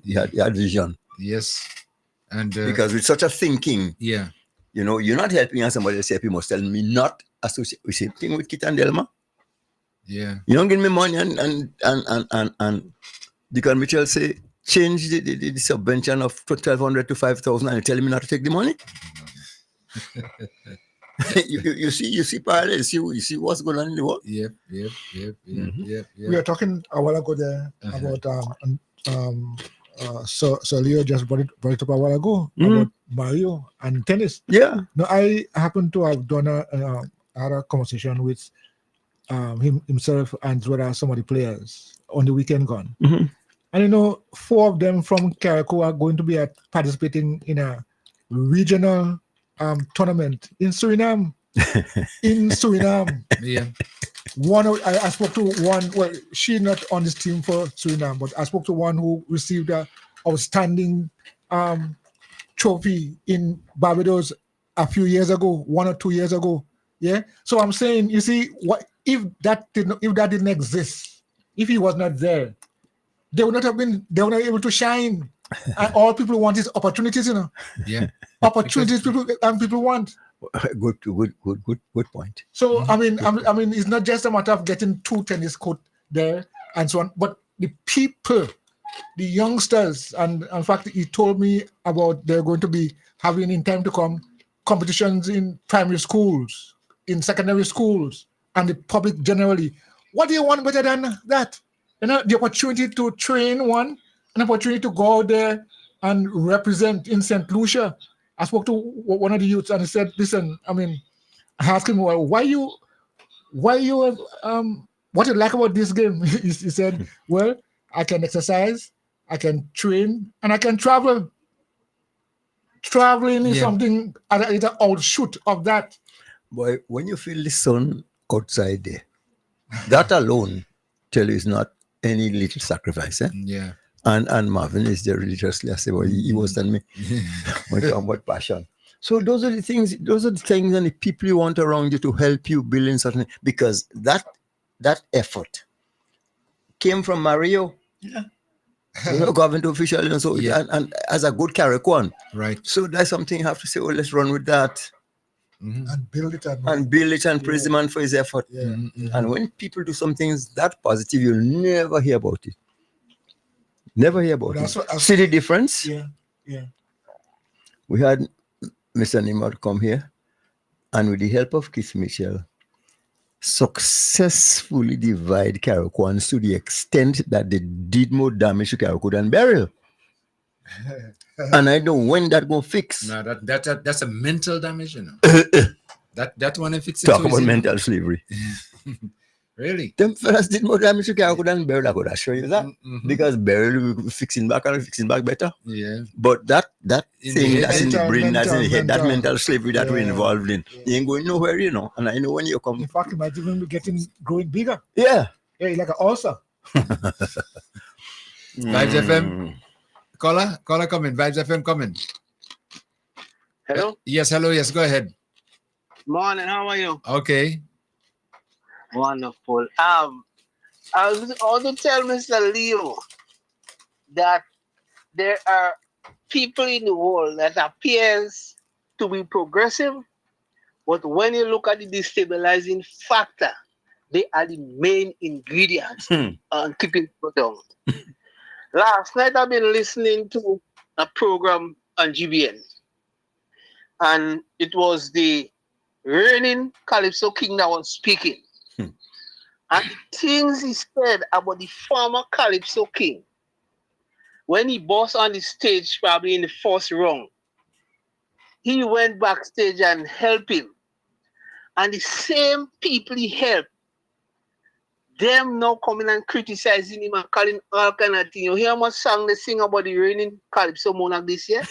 he had vision. Yes. And Because with such a thinking, yeah, you know, you're not helping and somebody else help, you must tell me not associate with same thing with Kit and Delma. yeah, You don't give me money and Deacon Mitchell say change the subvention of 1,200 to 5,000 and you tell me not to take the money. you see parallels, you see what's going on in the world. Yep. We were talking a while ago there about so Leo just brought it up a while ago about Mario and tennis. Yeah. No, I happen to have done had a conversation with himself and as well as some of the players on the weekend gone. And you know, 4 of them from Carriacou are going to be participating in a regional tournament in Suriname. Yeah. I spoke to one. Well, she's not on this team for Suriname, but I spoke to one who received a outstanding trophy in Barbados a few years ago, 1 or 2 years ago. Yeah. So I'm saying, you see, what if that didn't exist, if he was not there, they would not able to shine. And all people want is opportunities, you know. Yeah. Opportunities people want. Good point. So I mean, it's not just a matter of getting 2 tennis courts there and so on, but the people, the youngsters, and in fact, he told me about they're going to be having in time to come competitions in primary schools, in secondary schools, and the public generally. What do you want better than that? You know, the opportunity to train an opportunity to go out there and represent in St. Lucia. I spoke to one of the youths and he said, listen, I mean, I asked him, well, what you like about this game? He said, well, I can exercise, I can train, and I can travel. Traveling is something, it's an outshoot of that. Boy, when you feel the sun outside there, that alone tell you it's not any little sacrifice. Yeah. And Marvin is there religiously. I say, well, he was telling me about passion. So those are the things and the people you want around you to help you build in certain, because that effort came from Mario. Yeah. You know, government official, and so and as a good Carriacouan. Right. So that's something you have to say, oh, let's run with that. And build it and praise the man for his effort. Yeah. And when people do some things that positive, you'll never hear about it. Never hear about it. See the difference? Yeah. We had Mr. Nimar come here, and with the help of Keith Mitchell, successfully divide Carriacouans to the extent that they did more damage to Carriacou than burial. And I don't know when that going to fix. No, that's a mental damage, you know. that one fix it. Talk about mental slavery. Really? Them fellas did more damage to Carriacou than Beryl. I could assure you that. Because Beryl fixing back better. Yeah. But that In thing the that's in the mental- brain, that's in the head, that mental. mental slavery that we're Yeah. involved in, you ain't going nowhere, you know. And I know when you come, In fact, it might even be growing bigger. yeah. Yeah, like an ulcer. Vibes FM. Caller coming. Vibes FM coming. Hello? Yes, hello. Yes, go ahead. Morning, how are you? Okay. Wonderful. I was also tell Mr. Leo that there are people in the world that appears to be progressive, but when you look at the destabilizing factor, they are the main ingredients on keeping people down. Last night I've been listening to a program on GBN, and it was the reigning Calypso King that was speaking. And the things he said about the former Calypso King, when he bossed on the stage, probably in the first round, he went backstage and helped him. And the same people he helped, them now coming and criticizing him and calling all kind of things. You hear how much song they sing about the reigning Calypso monarch this year?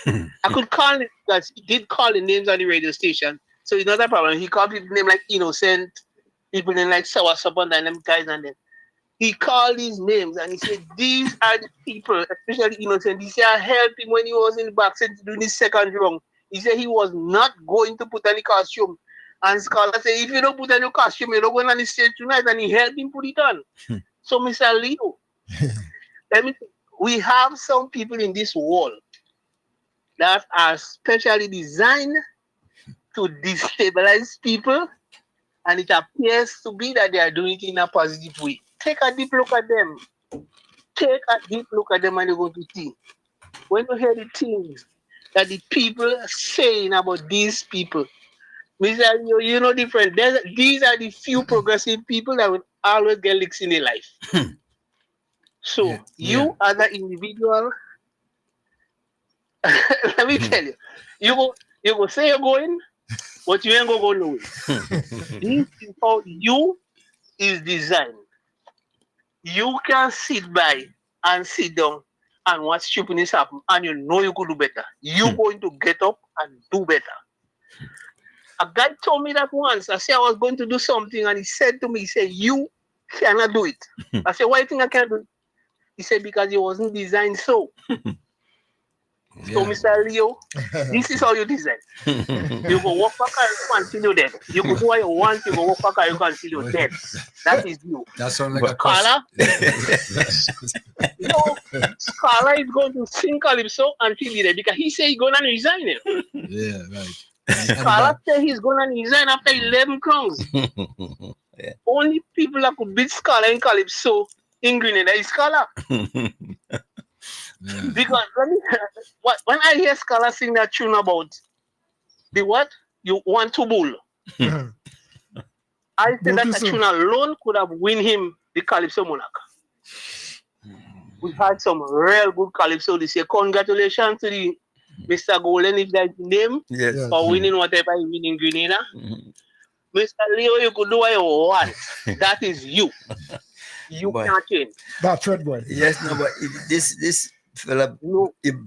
I could call it, because he did call the names on the radio station. So it's not a problem. He called people name like Innocent, people name like Sour Supper and them guys and them. He called these names and he said, these are the people, especially Innocent. He said, I helped him when he was in the backstage doing his second round. He said he was not going to put any costume. And Scholar said, if you don't put any costume, you're not going on the stage tonight. And he helped him put it on. So, Mr. Leo, we have some people in this world that are specially designed to destabilize people, and it appears to be that they are doing it in a positive way. Take a deep look at them. Take a deep look at them and you're going to see. When you hear the things that the people are saying about these people, Mr. Leo, you know different. These are the few progressive people that will always get licks in their life. So you as an individual, let me tell you, you go say you're going, but you ain't gonna go nowhere. This is how you is designed. You can sit by and sit down and watch stupidness happen, and you know you could do better. You're going to get up and do better. A guy told me that once. I said I was going to do something, and he said to me, he said, you cannot do it. I said, why do you think I can't do it? He said, because it wasn't designed so. So, Mr. Leo, this is how you design. You go walk back and continue dead. You go do what you want, you go walk back and you continue dead. That is you. That sounds like a Scholar. Scholar is going to sing Calypso until he dead because he said he's going to resign it. Yeah, right. Scholar said he's going to resign after 11 crowns. Only people that could beat Scholar in Calypso in Grenada is Scholar. Because when I hear Scholar sing that tune about the what? You want to bull. I said that tune alone could have win him the Calypso monarch. We had some real good Calypso this year. Congratulations to the Mr. Golden, if that's the name, for winning whatever he win in Grenada. Mr. Leo, you could do what you want. That is you. You can't change. That's right, boy. Yes, no, but this fella,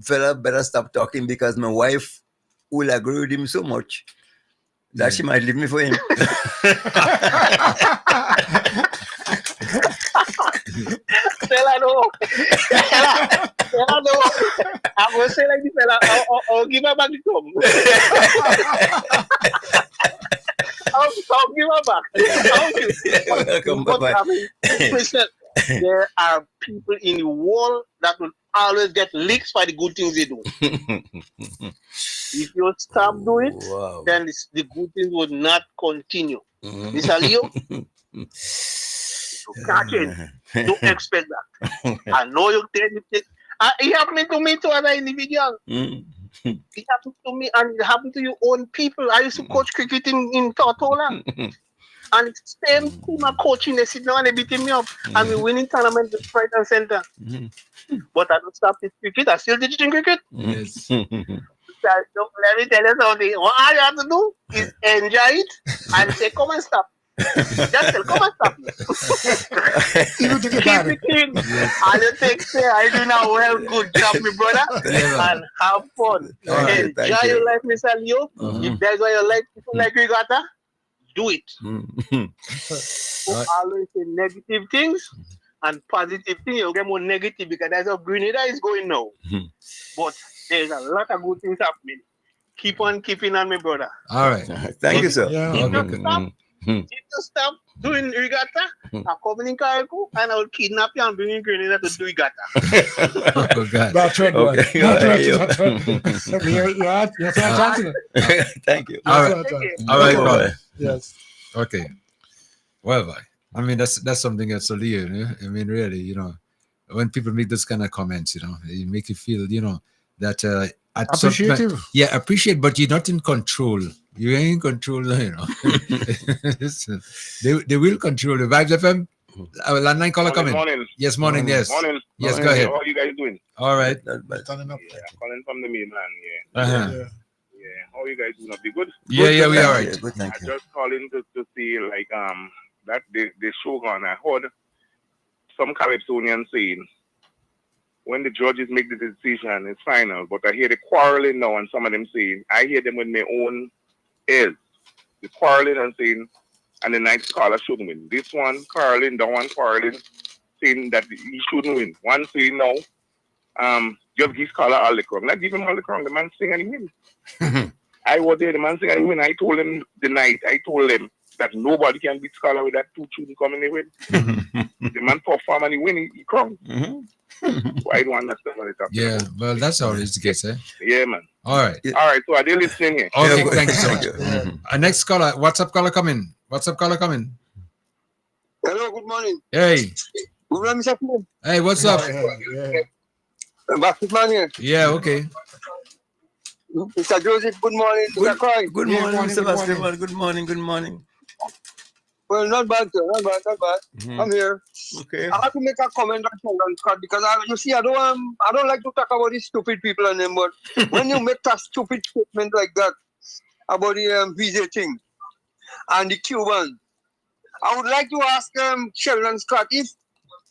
fella better stop talking because my wife will agree with him so much that she might leave me for him. Fella, no. Fella, no. I'm going to say like this, fella. I'll give her back the thumb. I'll give her back. Welcome, bye-bye. There are people in the world that will always get licks for the good things they do. If you stop doing it, then the good things will not continue. Mr. Leo, you can't change. Don't expect that. I know you take it. It happened to me to other individuals. It happened to me and it happened to your own people. I used to coach cricket in Tortola. And it's the same team I'm coaching, they sit down and they beating me up. And we're winning tournament right and center. But I don't stop this cricket. I still teaching cricket. Yes. So, let me tell you something. What all you have to do is enjoy it and say, come and stop. Just tell, come and stop me. Even to Keep get it clean. And you take care. I do now well, good job, my brother. And have fun. Thank you, thank Enjoy you. your life, Mr. Leo. If that's what you like, people like Regatta, do it. Always say negative things and positive things. You get more negative because that's how Grenada is going now. But there's a lot of good things happening. Keep on keeping on, my brother. All right. Thank you, sir. If you stop doing Regatta, I'll come in Carnival and I'll kidnap you and bring you in Grenada to do Regatta. Oh, God. That's right, boy. Okay. That's right. You're answering it. Thank you. All Take right. care. All right, Bye-bye. brother. Yes. Okay. Well, boy. I mean, that's something else, Leo. You know? I mean, really, you know, when people make those kind of comments, you know, it make you feel, you know, that at some point- Appreciative. yeah, appreciate, but you're not in control. You ain't in control, you know. they will control the Vibes FM. Our landline caller coming. Morning. Yes, morning. Yes. Morning. Yes, go ahead. How are you guys doing? All right. Turning up. Yeah, calling from the mainland. Uh-huh. Yeah. Yeah. How are you guys doing? Be good? Yeah, we Thank all you. right. Good, thank I you. just calling to see like that the shogun. I heard some Calypsonians saying when the judges make the decision, it's final. But I hear the quarreling now, and some of them saying I hear them with my own ears. The quarreling and saying, and the ninth caller shouldn't win. This one quarreling, that one quarreling, saying that he shouldn't win. One saying no, just give caller all the crown. Not give him all the crown. The man sing and he win. I was there, the man sing and he win. I told him the night, I told him that nobody can beat Scholar with that 2 tune coming in win. The man perform and he win, he crown. So I don't understand what it's happening. Yeah, well, that's how it's the case, eh? Yeah, man. All right. All right, so are they listening here? Okay, Yeah, thank you so much. yeah. Next caller, WhatsApp caller coming. WhatsApp caller coming. Hello, good morning. Hey, Good morning, Mr. Flynn. hey, what's up? Basketman here. Yeah, okay. Mr. Joseph, good morning. Mr. Croy. Good Yeah, morning, Mr. good morning. Basketball. Good morning, good morning. Well, not bad, sir. Not bad. I'm here. Okay. I have to make a comment on Sheldon Scott because you see, I don't like to talk about these stupid people and them, but when you make a stupid statement like that about the visa thing and the Cuban, I would like to ask Sheldon Scott if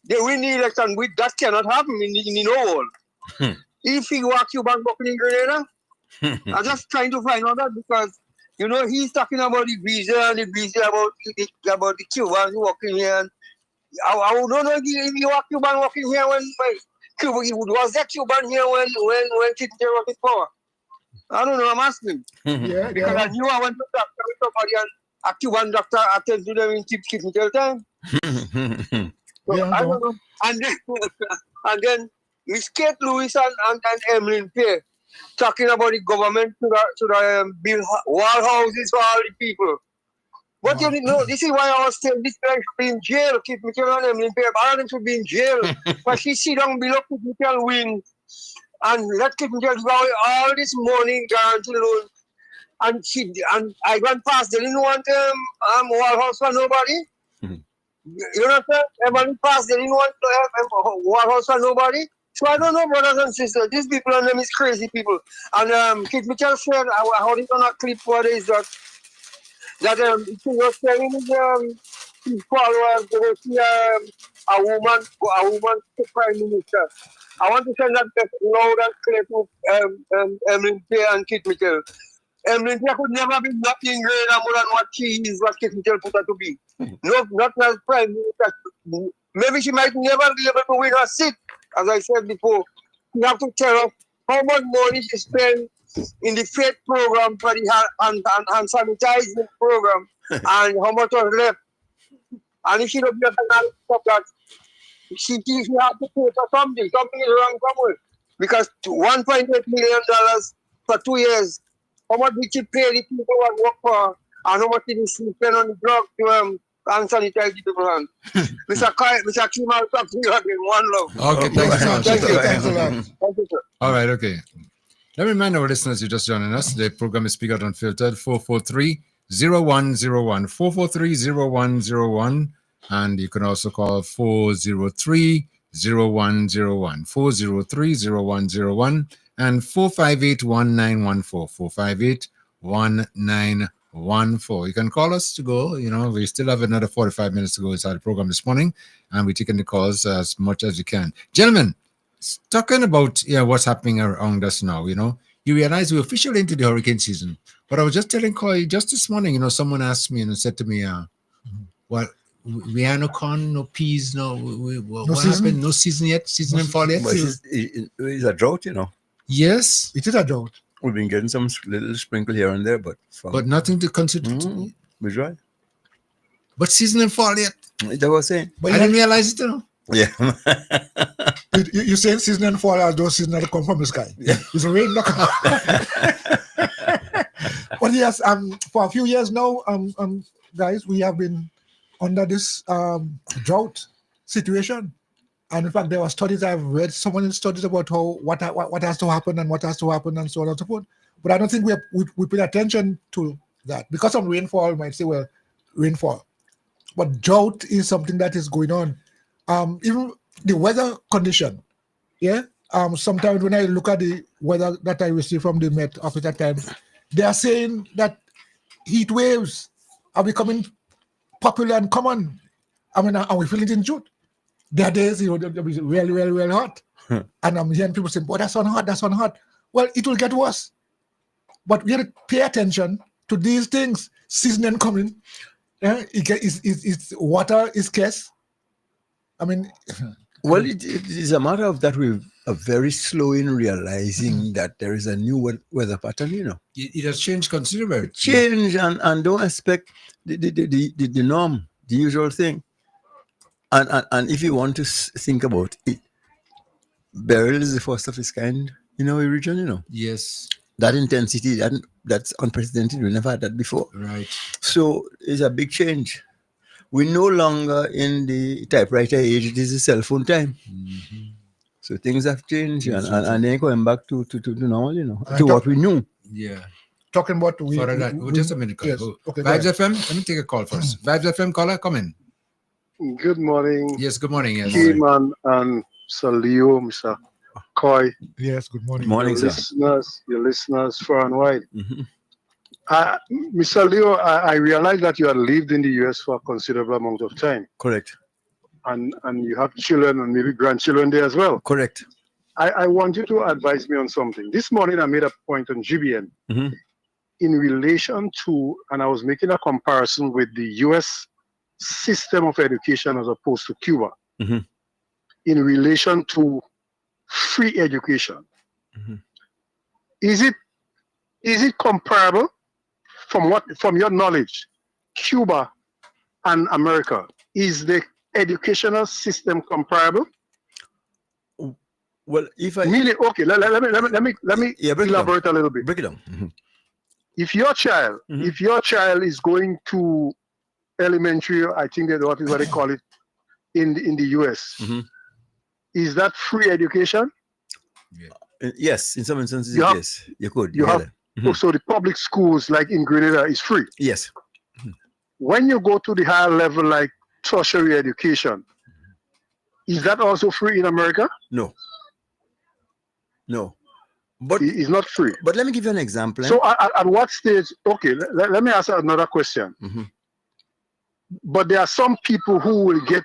they win the election, with that cannot happen in the world. If he were Cuban working in Grenada, I'm just trying to find out that because you know he's talking about the visa and the visa about the Cubans working here. And I don't know if you were Cuban working here when Cuba was that Cuban here when Kissinger was in power. I don't know. I'm asking Yeah, because I knew I went to doctor with somebody and a Cuban doctor attended to them in Kissinger time. So, Yeah, I don't know. And then Miss Kate Lewis and Emlyn Pierre talking about the government to build wall houses for all the people. But you know, this is why I was saying this guy should be in jail. Keep Mitchell and Emlyn Pierre. All of them should be in jail. But she sit down below Keith Mitchell win and let Keith Mitchell go all this money guarantee loan. And I went past. They didn't want wall house for nobody. You understand? Everybody passed. They didn't want to have wall house for nobody. So I don't know, brothers and sisters. These people and them is crazy people. And Keith Mitchell said, I heard it on a clip what is that he was telling his followers to see a woman prime minister. I want to send that loud and clear to Emlyn Pierre and Keith Mitchell. Emlyn Pierre could never be nothing greater more than what she is, what Keith Mitchell put her to be. No, not as prime minister. Maybe she might never be able to win a seat. As I said before, you have to tell us how much money she spent in the faith program for the hand sanitizing program and how much was left. And if she don't get that, she have to pay for something. Something is wrong somewhere. Because $1.8 million for 2 years, how much did she pay the people who work for her? And how much did she spend on the drug to hand sanitize the people's hands? Mr. Kim, I'll talk to you again. One love. Okay, thanks so much. Thank you. Thanks a lot. Thank you, sir. All right, okay. Let me remind our listeners you're just joining us. The program is Speak Out Unfiltered, 443-0101, 443-0101, and you can also call 403-0101, 403-0101, and 458-1914, 458-1914. You can call us to go. We still have another 45 minutes to go inside the program this morning, and we're taking the calls as much as we can. Gentlemen, talking about what's happening around us now, you realize we're officially into the hurricane season. But I was just telling Koi just this morning, someone asked me and said to me, well, we have no corn, no peas, what happened? No season yet? Season and fall yet? It's a drought, Yes. It is a drought. We've been getting some little sprinkle here and there, but nothing to consider. We're dry. But season and fall yet? That's what I was saying. But I didn't realize it, Yeah. you saying season and fall as those seasons that come from the sky. Yeah. It's a rain knock. But yes, for a few years now, guys, we have been under this drought situation. And in fact, there were studies I've read, someone studies about what has to happen and what has to happen and so on and so forth. But I don't think we pay attention to that. Because of rainfall, you might say, well, rainfall. But drought is something that is going on. Even the weather condition, sometimes when I look at the weather that I receive from the Met office at times, they are saying that heat waves are becoming popular and common. And we feel it in June. There are days, it'll be really, really, really hot. And I'm hearing people saying, boy, that's on hot. Well, it will get worse. But we have to pay attention to these things. Season coming. Water is scarce. Well, it is a matter of that we are very slow in realizing that there is a new weather pattern, It has changed considerably. And don't expect the norm, the usual thing. And if you want to think about it, Beryl is the first of its kind in our region, Yes. That intensity, that's unprecedented. We never had that before. Right. So it's a big change. We're no longer in the typewriter age. It is the cell phone time. Mm-hmm. So things have changed, and they're going back to normal, to what we knew. Yeah. Talking about just a minute. Yes. Okay, Vibes FM. Let me take a call first. Vibes FM caller, come in. Good morning. Yes, good morning. Yes. Keyman and Mr. Leo, Mr. Koi. Yes, good morning. Morning, sir. Your listeners far and wide. Mm-hmm. Mr. Leo, I realize that you have lived in the US for a considerable amount of time. Correct. And you have children and maybe grandchildren there as well. Correct. I want you to advise me on something. This morning I made a point on GBN in relation to, and I was making a comparison with the US system of education as opposed to Cuba in relation to free education. Is it comparable from your knowledge, Cuba and America? Is the educational system comparable? Well, if I okay, let me elaborate a little bit. Break it down. If your child is going to elementary, I think that's what they call it in the US. Is that free education? Yes, in some instances, yes. You could. So the public schools like in Grenada is free. Yes. When you go to the higher level like tertiary education, is that also free in America? No. But it's not free. But let me give you an example. So at what stage? Okay, let me ask another question. But there are some people who will get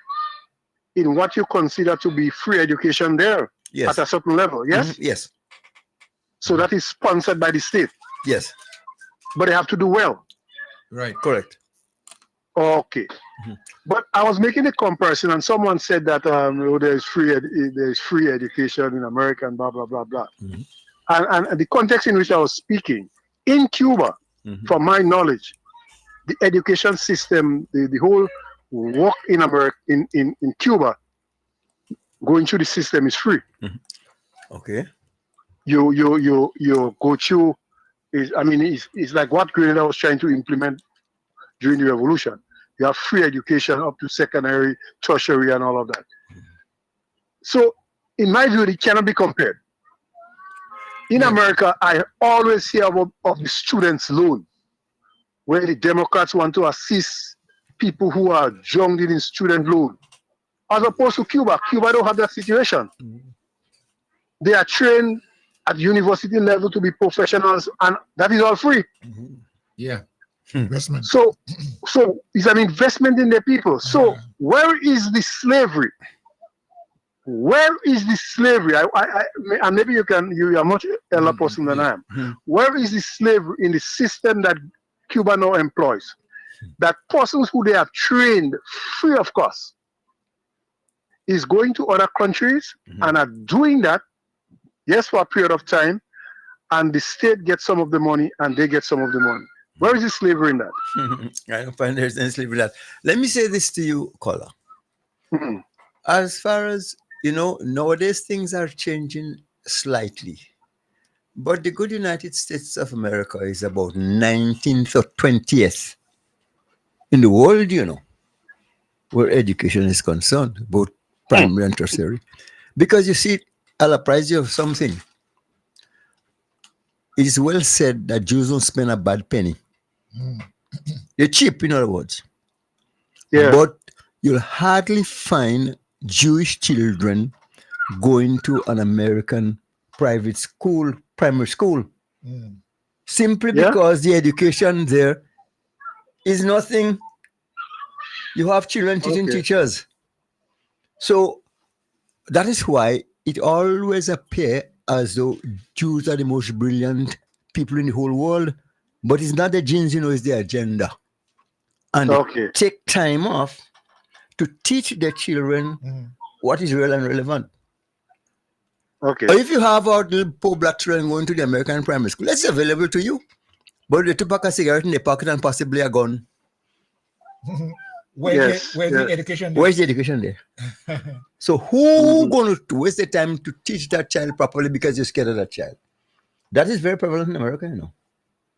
in what you consider to be free education there at a certain level. Yes. Yes. So that is sponsored by the state. Yes. But they have to do well. Right. Correct. Okay. But I was making a comparison, and someone said that there's free education in America and blah blah blah blah. And the context in which I was speaking in Cuba, from my knowledge, the education system, the whole work in America, in Cuba, going through the system is free. Okay. You go through it's like what Grenada was trying to implement during the revolution. You have free education up to secondary, tertiary, and all of that. So, in my view, it cannot be compared. In America, I always hear of the students' loan, where the Democrats want to assist people who are drowned in student loan. As opposed to Cuba. Cuba don't have that situation. They are trained at university level to be professionals, and that is all free. Yeah. Investment. So it's an investment in the people. So where is the slavery? Where is the slavery? And maybe you are much elder person than I am. Where is the slavery in the system that Cuba now employs? That persons who they have trained free of cost is going to other countries and are doing that, yes, for a period of time, and the state gets some of the money and they get some of the money. Where is the slavery in that? I don't find there's any slavery in that. Let me say this to you, caller. As far as nowadays things are changing slightly. But the good United States of America is about 19th or 20th in the world, where education is concerned, both primary and tertiary. Because you see, I'll apprise you of something. It is well said that Jews don't spend a bad penny. They're cheap, in other words. Yeah. But you'll hardly find Jewish children going to an American private school, primary school, simply because the education there is nothing. You have children teaching teachers. So that is why it always appears as though Jews are the most brilliant people in the whole world, but it's not the genes, it's the agenda. And they take time off to teach their children what is real and relevant. Okay. Or if you have our little poor black children going to the American primary school, that's available to you. But they took a cigarette in their pocket and possibly a gun. Where's the education there? Where's the education there? So who going to waste the time to teach that child properly because you're scared of that child? That is very prevalent in America,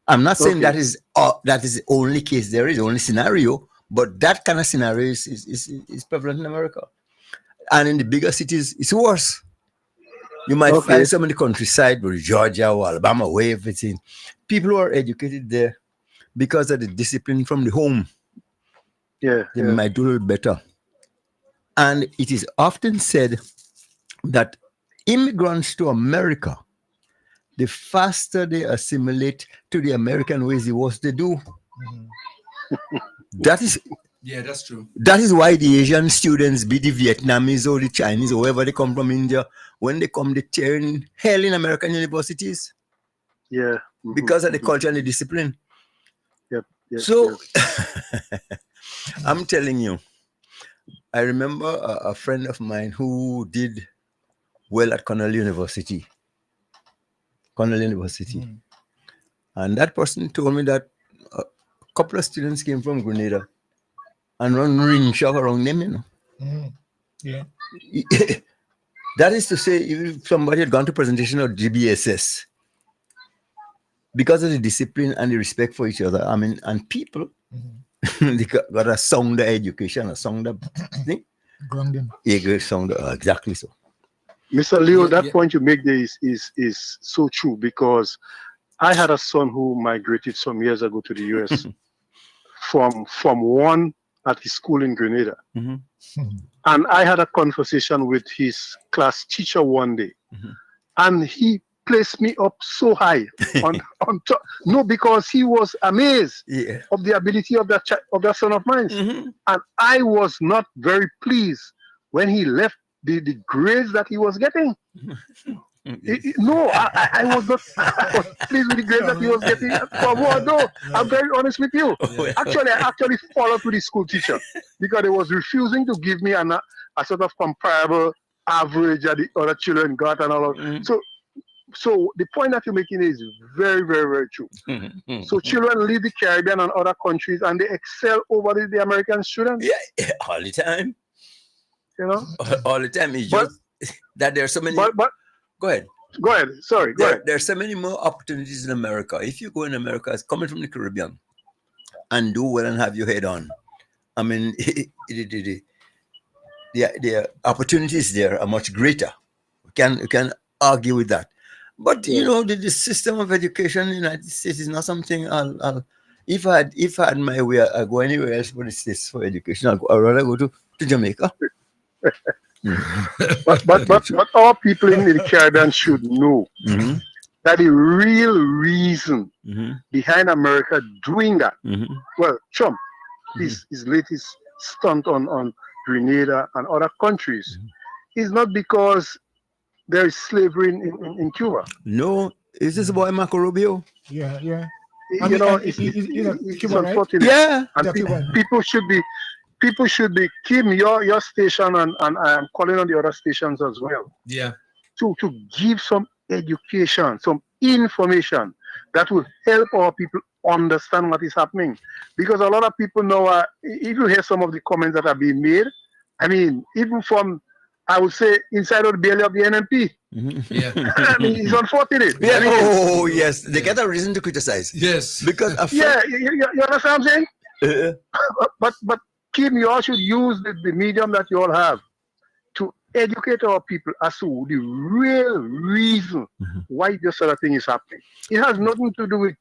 I'm not saying that is the only case there is, the only scenario, but that kind of scenario is prevalent in America. And in the bigger cities, it's worse. You might find some in the countryside, where Georgia or Alabama, where everything. People who are educated there because of the discipline from the home. They might do a little better. And it is often said that immigrants to America, the faster they assimilate to the American ways, the worse they do. That's true. That is why the Asian students, be the Vietnamese or the Chinese or wherever they come from India, when they come, they tear in hell in American universities. Because of the culture and the discipline. I'm telling you, I remember a friend of mine who did well at Cornell University. And that person told me that a couple of students came from Grenada and run ring shop around them, That is to say, if somebody had gone to presentation of GBSS, because of the discipline and the respect for each other, and people, they got a sounder education, a sounder thing. Grounding. Exactly so. Mr. Leo, that point you make there is so true, because I had a son who migrated some years ago to the US from one at his school in Grenada. And I had a conversation with his class teacher one day, and he placed me up so high on top. No, because he was amazed of the ability of that son of mine. And I was not very pleased when he left the grades that he was getting. I was not pleased with the grades that he was getting. No, I'm very honest with you. I actually followed with the school teacher because he was refusing to give me a sort of comparable average that the other children got and all of. So the point that you're making is very, very, very true. So children leave the Caribbean and other countries and they excel over the American students. Yeah, all the time. All the time. It's just that there are so many. Go ahead. Sorry, go ahead. There are so many more opportunities in America. If you go in America, it's coming from the Caribbean and do well and have your head on. The opportunities there are much greater. You can argue with that. But the system of education in the United States is not something if I had my way, I go anywhere else but it's this for education. I'd rather go to Jamaica. But our people in the Caribbean should know that the real reason behind America doing that, well, Trump, his latest stunt on Grenada and other countries, is not because there is slavery in Cuba. No, is this boy Marco Rubio? Yeah, yeah. You know, it's unfortunate. Yeah. And people should be, Kim, your station, and I'm calling on the other stations as well. Yeah. To give some education, some information that will help our people understand what is happening. Because a lot of people know, if you hear some of the comments that are being made, I mean, even from, I would say, inside of the belly of the NMP. Yeah. I mean, it's unfortunate. Yeah. I mean, Oh, yes. They get a reason to criticize. Yes. Because you understand what I'm saying? But Kim, you all should use the medium that you all have to educate our people as to the real reason why this sort of thing is happening. It has nothing to do with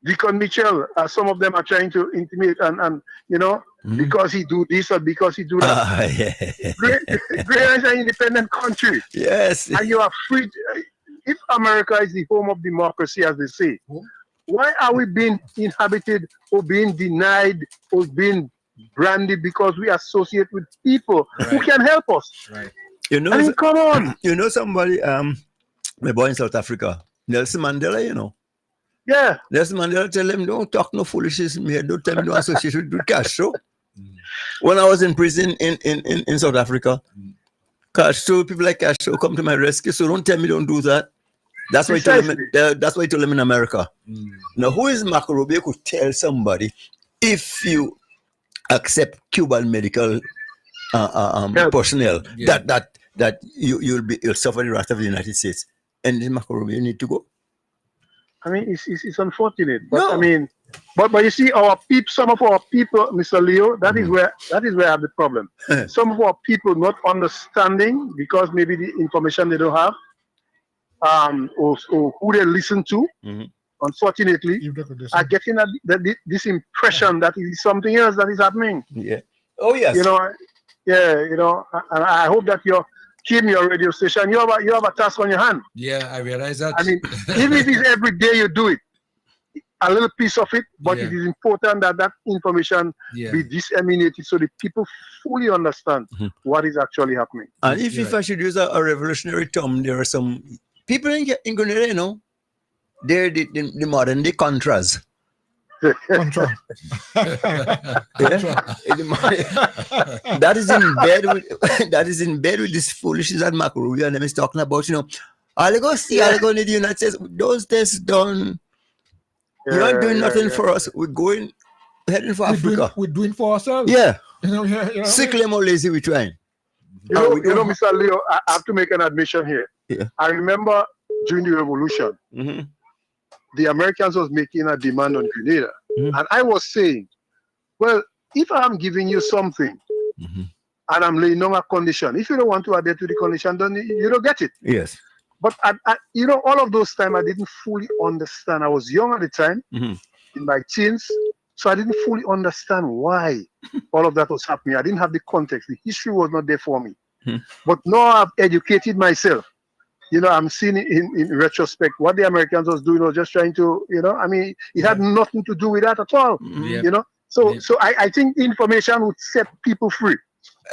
Deacon Mitchell, as some of them are trying to intimate, and you know, because he do this or because he do that. Grenada is an independent country. Yes. And you are free. If America is the home of democracy, as they say, why are we being inhabited or being denied or being branded because we associate with people who can help us? Right. You know, I mean, come on. You know somebody, my boy in South Africa, Nelson Mandela, you know. Yeah. Nelson Mandela tell him, don't talk no foolishness in here. Don't tell me don't associate with Castro. When I was in prison in South Africa, Castro, people like Castro come to my rescue, so don't tell me don't do that. That's why he told him, that's why he told him in America. Now, who is Marco Rubio could tell somebody if you accept Cuban medical personnel that you'll suffer the wrath of the United States, and then Marco Rubio need to go? I mean, it's unfortunate, but I mean, but you see, some of our people, Mr. Leo, that is where I have the problem. Some of our people not understanding because maybe the information they don't have, or who they listen to, unfortunately, are getting this impression that it is something else that is happening. Yeah. Oh yes. You know, yeah. You know, and I hope that you're keeping your radio station. You have a task on your hand. Yeah, I realize that. I mean, even if it's every day you do it, a little piece of it, but it is important that information be disseminated so that people fully understand what is actually happening. And if I should use a revolutionary term, there are some people in Grenada, you know, they're the modern day Contras. Contra. That is in bed with this foolishness that Marco Rubio and them is talking about, you know. All they go see, all they go to the United States, those tests done. You're not doing nothing for us. We're heading for Africa. We're doing for ourselves. Yeah. You know, Sick, lame, or lazy, we're trying. You know, Mr. Leo, I have to make an admission here. Yeah. I remember during the revolution, the Americans was making a demand on Grenada. And I was saying, well, if I'm giving you something and I'm laying on a condition, if you don't want to adhere to the condition, then you don't get it. Yes. But, you know, all of those times I didn't fully understand. I was young at the time, in my teens, so I didn't fully understand why all of that was happening. I didn't have the context. The history was not there for me. But now I've educated myself. You know, I'm seeing in retrospect what the Americans was doing was just trying to, you know, I mean, it had nothing to do with that at all. You know, so I think information would set people free.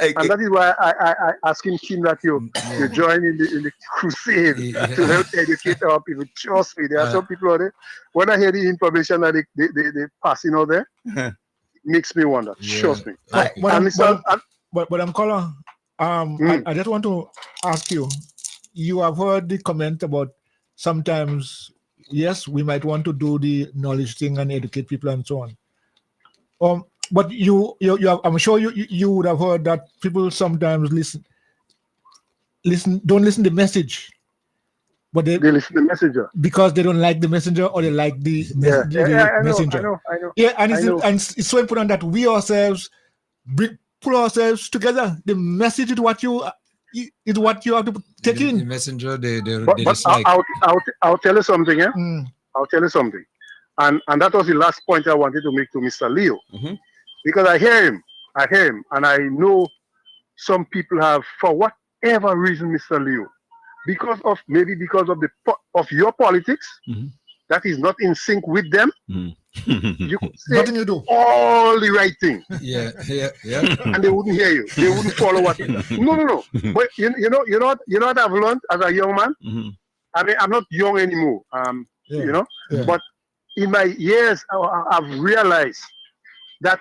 And that is why I asking Kim that you join in the crusade to help educate our people. Trust me, there are some people out there. When I hear the information that they passing out there, it makes me wonder. Trust me. But I'm calling. I just want to ask you. You have heard the comment about sometimes, yes, we might want to do the knowledge thing and educate people and so on. But you have, I'm sure you would have heard that people sometimes don't listen to the message, but they listen to the messenger because they don't like the messenger or they like the messenger. I know. Yeah, and it's so important that we ourselves pull ourselves together. The message is what you have to take in. The messenger, they dislike. I'll tell you something, yeah? I'll tell you something. And that was the last point I wanted to make to Mr. Leo. Because I hear him, and I know some people have, for whatever reason, Mr. Leo, because of your politics that is not in sync with them, you could say Nothing you do. all the right thing. Yeah. And they wouldn't hear you. They wouldn't follow what you No. But you know what I've learned as a young man? I mean, I'm not young anymore. But in my years, I've realized that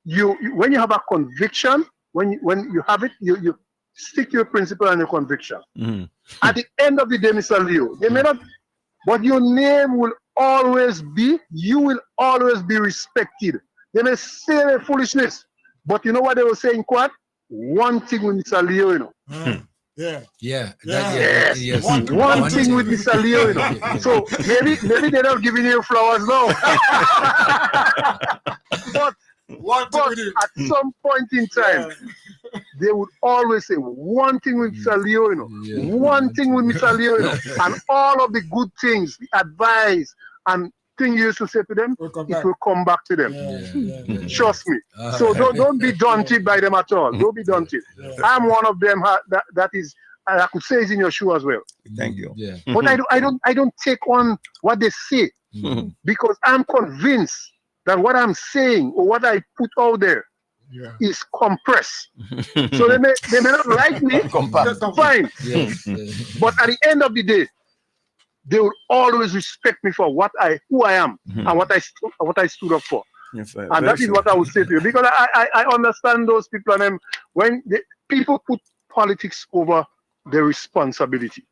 when you have a conviction, when you have it, you stick to your principle and your conviction. At the end of the day, Mr. Leo, they may not, but your name will always be, you will always be respected. They may say their foolishness, but you know what they will say in court? One thing with Mr. Leo, you know. Yes. One thing with Mr. Leo, you know. So maybe they're not giving you flowers now. but at some point in time, they would always say one thing with Mr. Leo, you know. One thing with Mr. Leo, you know. And all of the good things, the advice and thing you used to say to them, it will come back to them. Trust me. So don't be daunted by them at all. Don't be daunted. I'm one of them that is, I could say, is in your shoe as well. Thank you. But I don't take on what they say because I'm convinced that what I'm saying or what I put out there is compressed. So they may not like me. That's fine. But at the end of the day, they will always respect me for who I am and what I stood up for. And that is what I would say to you, because I understand those people, and when people put politics over their responsibility.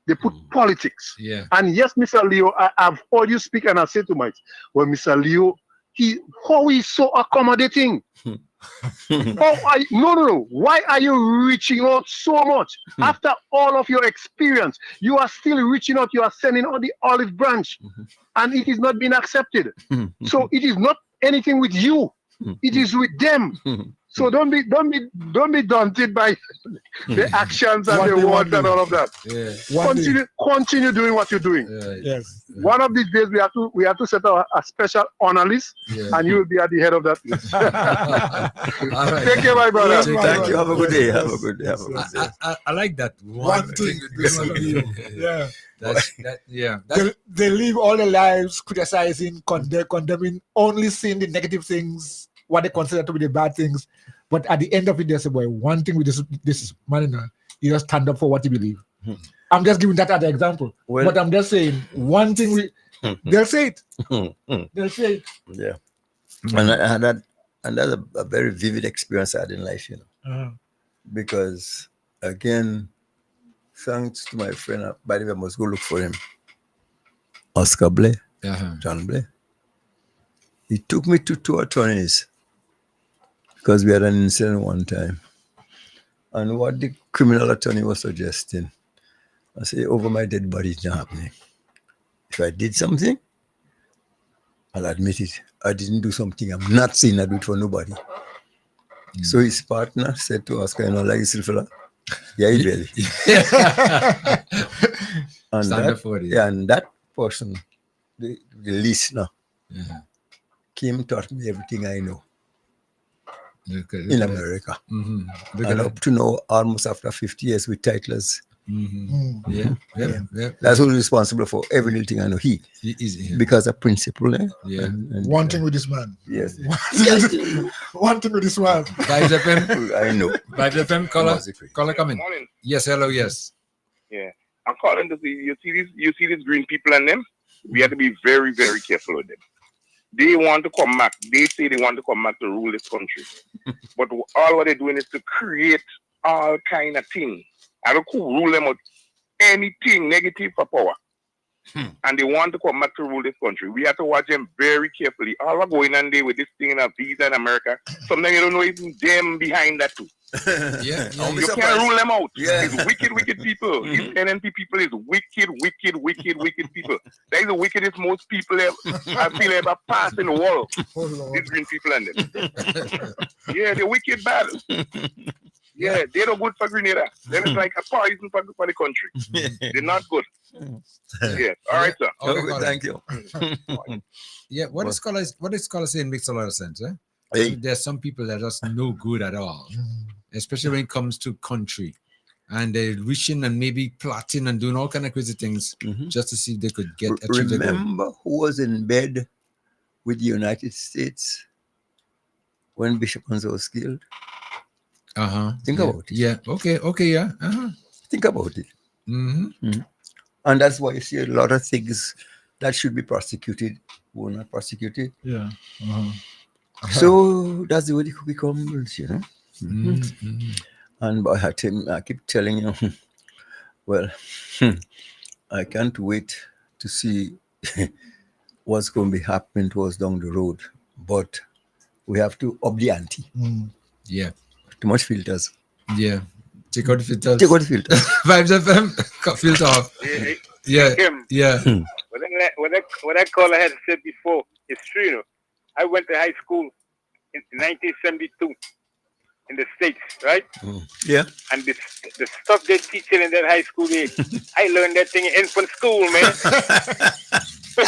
They put politics. And yes, Mr. Leo, I've heard you speak, and I say to myself, well, Mr. Leo, how he's so accommodating. No. Why are you reaching out so much? After all of your experience, you are still reaching out. You are sending out the olive branch, and it is not being accepted. So it is not anything with you. It is with them. So don't be daunted by the actions and the words and all of that. Continue doing what you're doing. Yes. One of these days we have to set a special honor list, and you will be at the head of that list. Take care, my brother. Thank you. Have a good day. I like that. One thing. Yeah. They live all their lives criticizing, condemning, only seeing the negative things, what they consider to be the bad things. But at the end of it, they say, boy, one thing with this man, he just stand up for what he believes. I'm just giving that as an example. Well, but I'm just saying, one thing, they'll say it. They'll say it. Yeah. And that's a very vivid experience I had in life, Because, again, thanks to my friend, by the way, I must go look for him, Oscar Blair, John Blair. He took me to 2 attorneys because we had an incident one time. And what the criminal attorney was suggesting, I say, over my dead body, it's not happening. If I did something, I'll admit it. I didn't do something. I'm not saying I do it for nobody. So his partner said to Oscar, like this little fella? Yeah, he really. And that person, the listener, came taught me everything I know in America. And up to now, almost after 50 years with titles. That's who's responsible for every little thing I know. He is because of principle. And one thing with this man. Yes. One thing with this man. Vibes FM. I know. Vibes FM. Caller coming. Morning. Yes. Hello. Yes. Yeah. I'm calling to see you see these green people and them. We have to be very, very careful with them. They want to come back. They say they want to come back to rule this country. But all what they're doing is to create all kind of things. I don't rule them out anything negative for power. And they want to come back to rule this country. We have to watch them very carefully. All are going on there with this thing in a visa in America. Sometimes you don't know even them behind that too. You can't rule them out. It's wicked people. These NNP people is wicked people. That is the wickedest most people I've seen ever pass in the world. These green people and them. They're wicked bad. They're not good for Grenada. They're like a poison for the country. They're not good. All right, sir. Okay, thank you. What is scholar saying makes a lot of sense. There's some people that are just no good at all, especially when it comes to country. and they're wishing and maybe plotting and doing all kind of crazy things just to see if they could achieve their goal. Remember who was in bed with the United States when Bishop Anzo was killed? Think about it. Yeah. Okay. Yeah. Think about it. And that's why you see a lot of things that should be prosecuted were not prosecuted. Yeah. So that's the way the cookie crumbles, you know. And I keep telling you, well, I can't wait to see what's going to be happening to us down the road. But we have to up the ante. Yeah. Too much filters. Yeah. Take out the filters. Take out the filters. Vibes FM, filter off. Yeah. Kim, Yeah. What I call I had said before, it's true. You know, I went to high school in 1972 in the States, right? Yeah. And the stuff they're teaching in that high school there, I learned that thing in infant school, man. So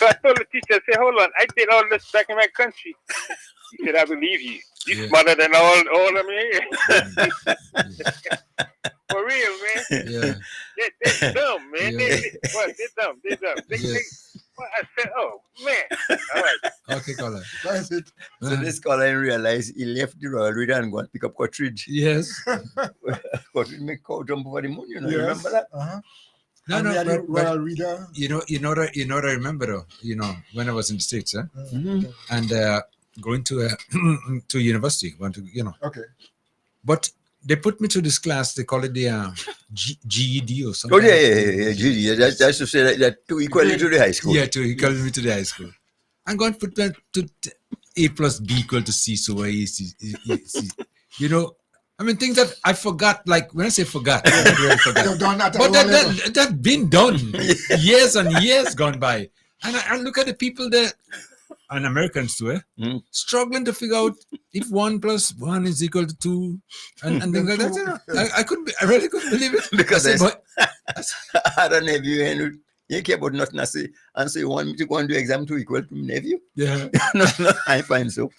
I told the teacher, I said, hold on, I did all this back in my country. He said, I believe you. You're smarter than all of them here. For real, man. Yeah. They're dumb, man. They're dumb. I said, oh, man. All right. Okay, caller. That's it. So this caller realized he left the Royal Reader and go and pick up Cartridge. Yes. Cartridge make cow jump over the moon, you know. Yes. Remember that? No, Royal but Reader. you know what I remember though. You know, when I was in the States, and going to to university, Okay. But they put me to this class. They call it the GED or something. Oh yeah, GED. That's to say that to equal to the high school. Yeah, to equal me to the high school. I'm going to put that to A plus B equal to C, so A, C. You know, I mean, things that I forgot, like when I say forgot, I don't really forgot. You've done that But that's been done years and years gone by. And I look at the people there, and Americans too, struggling to figure out if 1 + 1 is equal to 2 and things like that. You know, I really couldn't believe it. Because I don't have you care about nothing. I say, and so you want me to go and do exam to equal to my nephew? Yeah. no, I find so.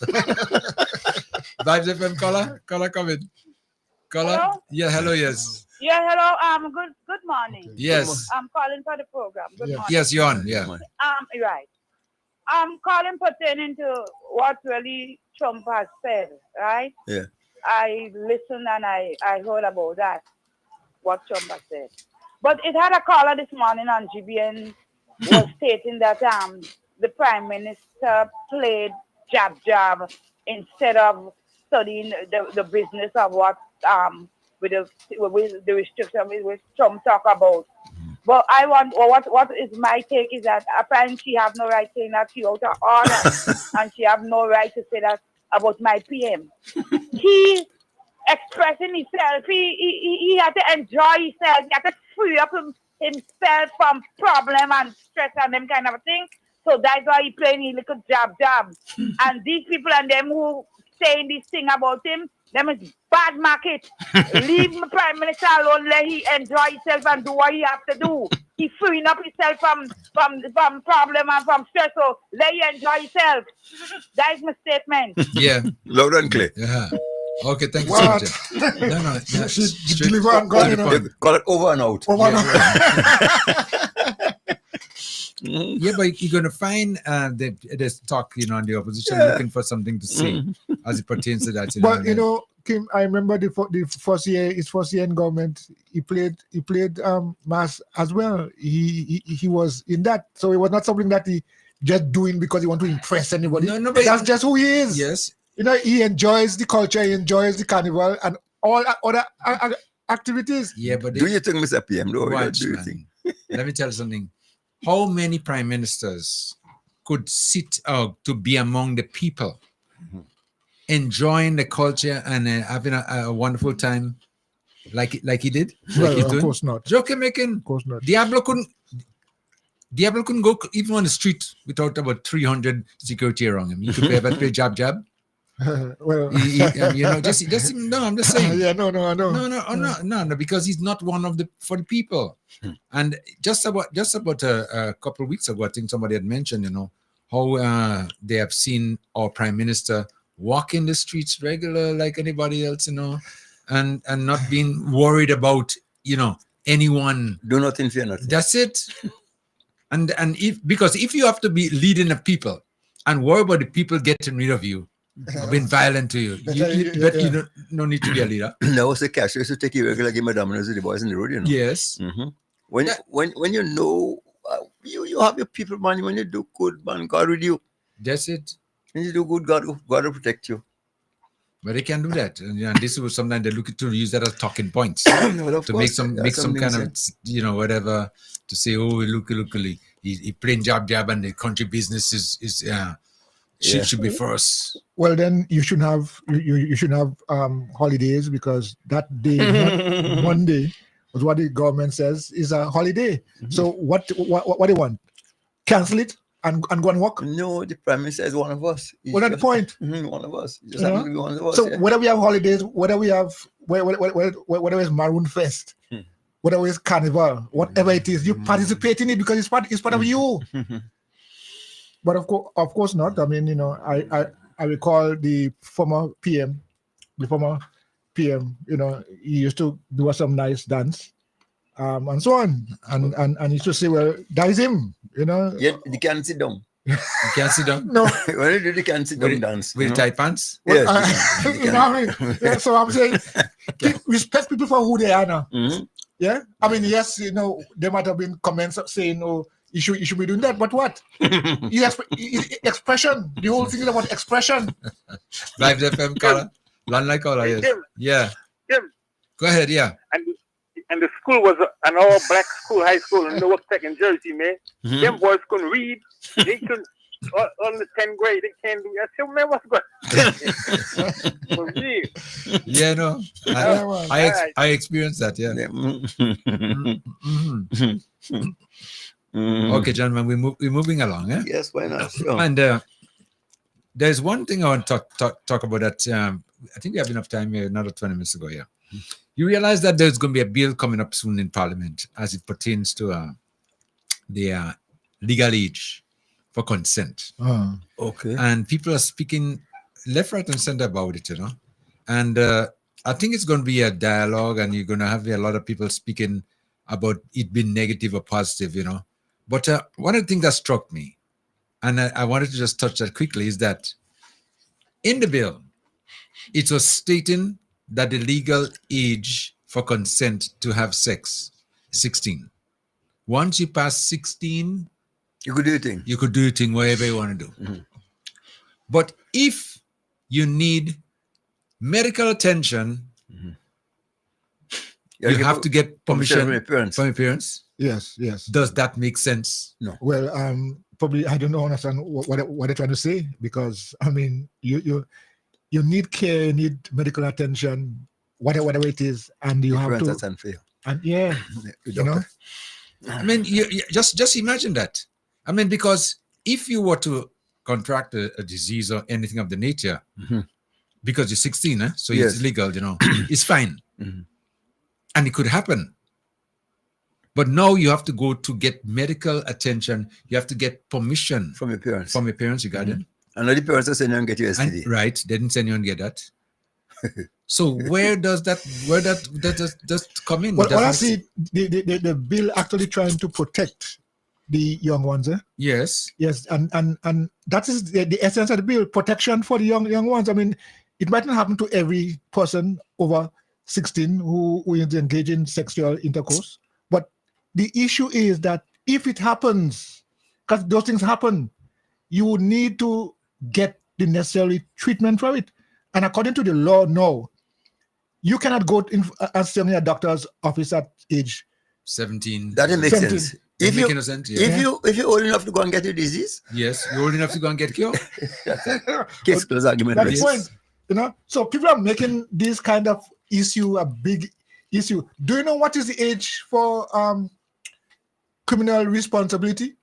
Vibes FM caller coming. Caller? Hello? Yeah, hello, yes. Yeah, hello. Good morning. Yes. I'm calling for the program. Good morning. Yes, you're on. Yeah. Right. I'm calling pertaining to what really Trump has said, right? Yeah. I listened and I heard about that, what Trump has said. But it had a caller this morning on GBN was stating that the Prime Minister played jab instead of studying the business of what with the restriction which Trump talk about. But I want what is my take is that apparently she have no right saying that she out of order and she have no right to say that about my PM. He expressing himself, he had to enjoy himself, he had to free up himself from problem and stress and them kind of thing. So that's why he playing his little jab. And these people and them who saying this thing about him, them is bad market. Leave the Prime Minister alone, let he enjoy himself and do what he have to do. He freeing up himself from problem and from stress, so let he enjoy himself. That is my statement. Yeah. Loud and clear. Yeah. Okay, thank you so much. No. She deliver and gone, you know. Call it over and out. Yeah, but you're going to find there's talk, you know, on the opposition looking for something to say as it pertains to that. But you know, Kim, I remember his first year in government. He played mass as well. He was in that, so it was not something that he just doing because he want to impress anybody. No, but that's just who he is. Yes, you know, he enjoys the culture, he enjoys the carnival and all other activities. Yeah, but do you think, Mr. PM? Watch, do you man. think? Let me tell you something. How many prime ministers could sit out to be among the people, enjoying the culture and having a wonderful time, like he did? Well, like he's of doing? course not. Joke making. Of course not. Diablo couldn't go even on the street without about 300 security around him. He could ever play jab. Well, you know, just no. I'm just saying. Yeah, no, No, because he's not one of for the people. And just about a couple of weeks ago, I think somebody had mentioned, you know, how they have seen our prime minister walk in the streets regular like anybody else, you know, and not being worried about, anyone. Do nothing, fear nothing. That's it. And because if you have to be leading the people and worry about the people getting rid of you, or being violent to you, you don't need to be a leader. That was the cash. Used to take you regular game of dominoes with the boys in the road, Yes. Mm-hmm. When you know, you have your people, man. When you do good, man, God with you. That's it. When you do good, God will protect you. But they can do that, and this was sometimes they look to use that as talking points to make some kind of whatever, to say, oh, look, he playing jab, and the country business should be first. Well, then you should have holidays, because that day, not Monday, was what the government says is a holiday. Mm-hmm. So what do they want? Cancel it and go and work? No, the Prime Minister is one of us. Well, that's the point. One of us. Just happen to be one of us. So whether we have holidays, whether we have whether it's Maroon Fest, whether it's Carnival, whatever it is, you participate in it because it's part of you. But of course not. I mean, I recall the former PM, he used to do some nice dance, and so on, and he used to say, well, that is him, Yeah, you can't sit down. You can't sit down? No. When you do the can't sit down dance. With tight pants? Yes. So I'm saying, respect people for who they are now. Mm-hmm. Yeah? I mean, yes, there might have been comments saying, oh, you should be doing that, but what? Expression. The whole thing is about expression. Live FM color. Land like color, yes. Yeah. Jim. Go ahead, yeah. And the school was an all-black school, high school in Newark Tech in Jersey, man. Mm-hmm. Them boys couldn't read. They couldn't, on the 10th grade, they can't do that. I said, man, what's going on? For real. Yeah, no. I experienced that, yeah. Mm-hmm. Okay, gentlemen, we're moving along, eh? Yes, why not? Sure. And there's one thing I want to talk about that I think we have enough time here, another 20 minutes ago, yeah. You realize that there's going to be a bill coming up soon in Parliament as it pertains to the legal age for consent. Okay. And people are speaking left, right, and center about it, And I think it's going to be a dialogue, and you're going to have a lot of people speaking about it being negative or positive, But one of the things that struck me, and I wanted to just touch that quickly, is that in the bill, it was stating that the legal age for consent to have sex, 16. Once you pass 16, you could do your thing. You could do your thing wherever you want to do. Mm-hmm. But if you need medical attention, you have to get permission from your parents. Yes. Does that make sense? No. Well, probably I don't understand what they're trying to say, because I mean, you need care, you need medical attention, whatever it is, and you have to. That's unfair. And yeah, I mean, you just imagine that. I mean, because if you were to contract a disease or anything of the nature, because you're 16, so it's legal, it's fine. Mm-hmm. And it could happen. But now you have to go to get medical attention. You have to get permission from your parents. You got it? And the parents are saying you don't get your STD. Right. They didn't say you don't get that. So where does that come in? Well, I see the bill actually trying to protect the young ones. Yes. Yes, and that is the essence of the bill, protection for the young ones. I mean, it might not happen to every person over 16 who is engaged in sexual intercourse, but the issue is that if it happens, because those things happen, you would need to get the necessary treatment for it. And according to the law now, you cannot go in as a doctor's office at age 17. That makes sense. If you're old enough to go and get a disease, yes, you're old enough to go and get cured. Case closed argument. That's the point. So people are making this kind of issue a big issue. Do you know what is the age for criminal responsibility?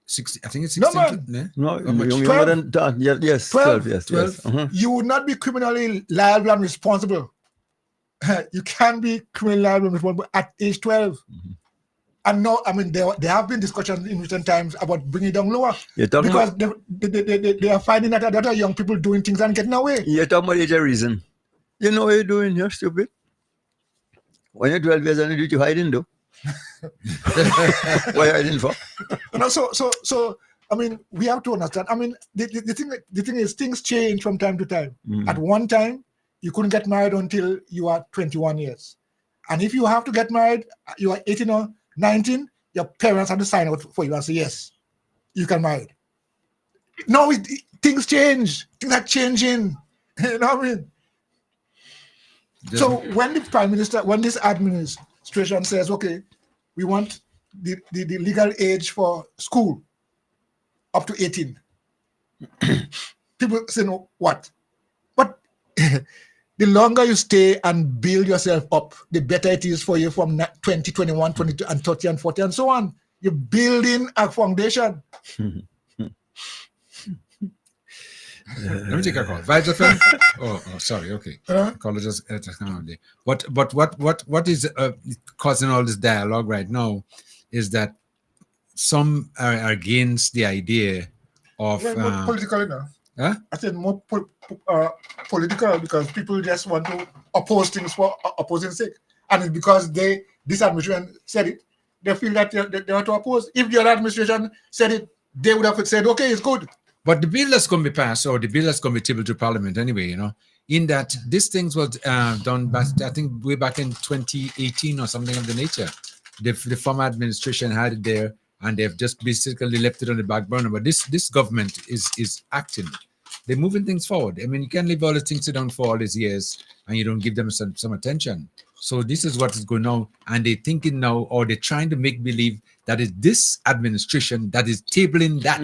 60, I think it's 16. No, younger than that. Yes, 12. Yes, 12. Yes. Uh-huh. You would not be criminally liable and responsible. You can be criminally liable and responsible at age 12. Mm-hmm. And no, I mean, there have been discussions in recent times about bringing it down lower, because they are finding that there are young people doing things and getting away. You're talking about age of reason. You know what you're doing, you're stupid. When you're 12 years old, you hiding, though. What are you hiding for? So I mean, we have to understand. I mean, the thing is, things change from time to time. At one time, you couldn't get married until you are 21 years. And if you have to get married, you are 18 or 19, your parents have to sign out for you and say, yes, you can marry. No, things change. Things are changing. You know what I mean? So when the prime minister, when this administration says, okay, we want the legal age for school up to 18, people say, no, what? But the longer you stay and build yourself up, the better it is for you from 20, 21, 22, and 30, and 40, and so on. You're building a foundation. Let me take a call. Vibes FM. Oh, sorry. Okay. Caller just come out there. What is causing all this dialogue right now is that some are against the idea of political, you know. Huh? I said more political because people just want to oppose things for opposing sake, and it's because this administration said it. They feel that they want to oppose. If the other administration said it, they would have said, "Okay, it's good." But the bill that's going to be passed, or the bill that's going to be tabled to Parliament anyway, you know, in that this things was done back, I think, way back in 2018 or something of the nature. The former administration had it there, and they've just basically left it on the back burner. But this government is acting. They're moving things forward. I mean, you can't leave all the things sit down for all these years and you don't give them some attention. So this is what is going on, and they're thinking now, or they're trying to make believe that it's this administration that is tabling that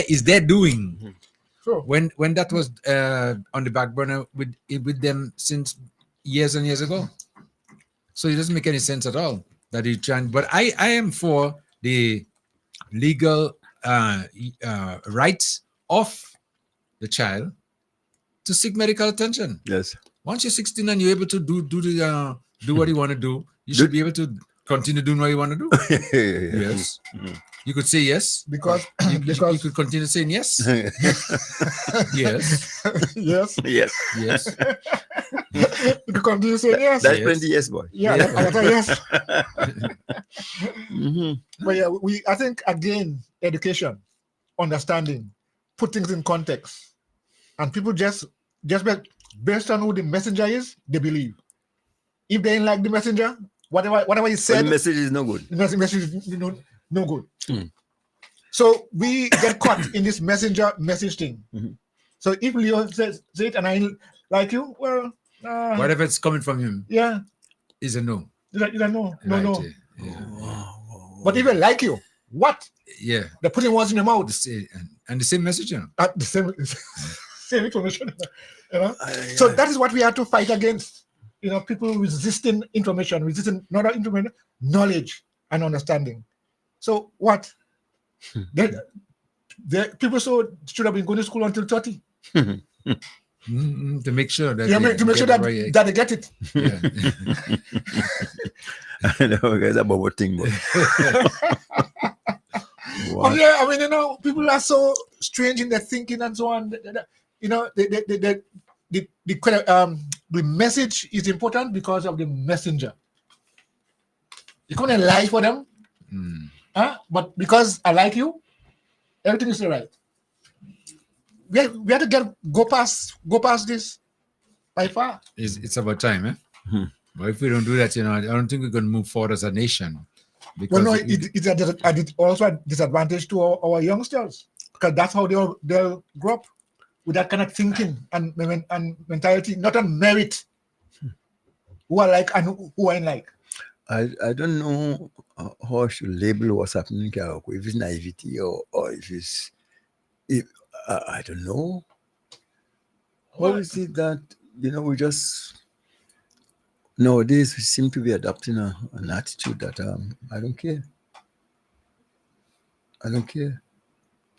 is their doing. Sure. When that was on the back burner with them since years and years ago. So it doesn't make any sense at all that you're trying. But I am for the legal rights of the child to seek medical attention. Yes. Once you're 16 and you're able to do what you want to do, you should be able to continue doing what you want to do. Yes. You could say yes. Because you could continue saying yes. Yes. Yes. Yes. Yes. You could continue saying yes. That's plenty yes, boy. Yeah, yes. But yeah, I think again, education, understanding, put things in context, and people just based on who the messenger is, they believe. If they ain't like the messenger, whatever he said, the message is no good. The message is no good. So we get caught in this message thing. So if Leo says it and I like you, well, whatever it's coming from him, yeah, is a no. You don't know. No. Yeah. But if I like you, what? Yeah. They're putting words in your mouth. And the same message, you know. The same information. You know? So that is what we have to fight against. You know, people resisting information, not information, knowledge and understanding. So what? People should have been going to school until 30. To make sure that that they get it. Yeah. I know, guys, about what thing, but wow. Yeah, I mean, you know, people are so strange in their thinking and so on. You know, the message is important because of the messenger. You can't lie for them, but because I like you, everything is all right. We have to go past this by far. It's about time, eh? But if we don't do that, you know, I don't think we're going to move forward as a nation. Because it's also a disadvantage to our youngsters, because that's how they'll grow up with that kind of thinking and mentality, not on merit. Who I like and who I ain't like. I don't know how I should label what's happening in Carnival, if it's naivety or if it's I don't know. How is it that, you know, we just nowadays we seem to be adopting an attitude that I don't care.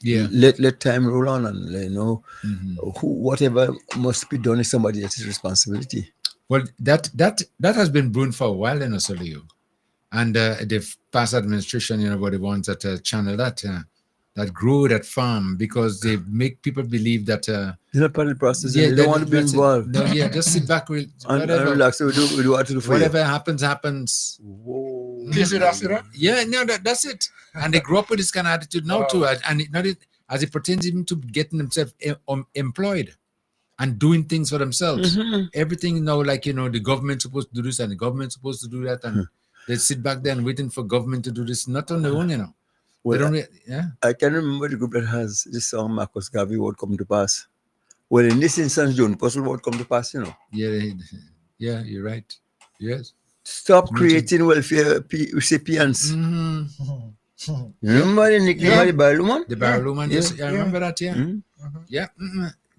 Yeah. Let time roll on, and you know, whatever must be done is somebody else's responsibility. Well, that has been brewing for a while in Osolio. And the past administration, you know, were the ones that channel that. that grow that farm because they make people believe that They're not part of the process. yeah, They don't want to be that's it. involved. No, yeah, just sit back, and whatever. relax. We do what to do for Whatever you. happens. Whoa. Yeah, no, that's it. And they grow up with this kind of attitude now too, and as it pertains even to getting themselves employed and doing things for themselves. Everything now, like the government's supposed to do this and the government's supposed to do that, and they sit back there and waiting for government to do this, not on their own, Well, they don't. Yeah. I can remember the group that has this song, Marcus Garvey, What Come to Pass. Well, in this instance, John Puzzle, what come to pass, Yeah, you're right. Yes. Stop creating welfare recipients. Remember the nickname of the barrel woman? The barrel woman, yes, I remember that, yeah. Yeah.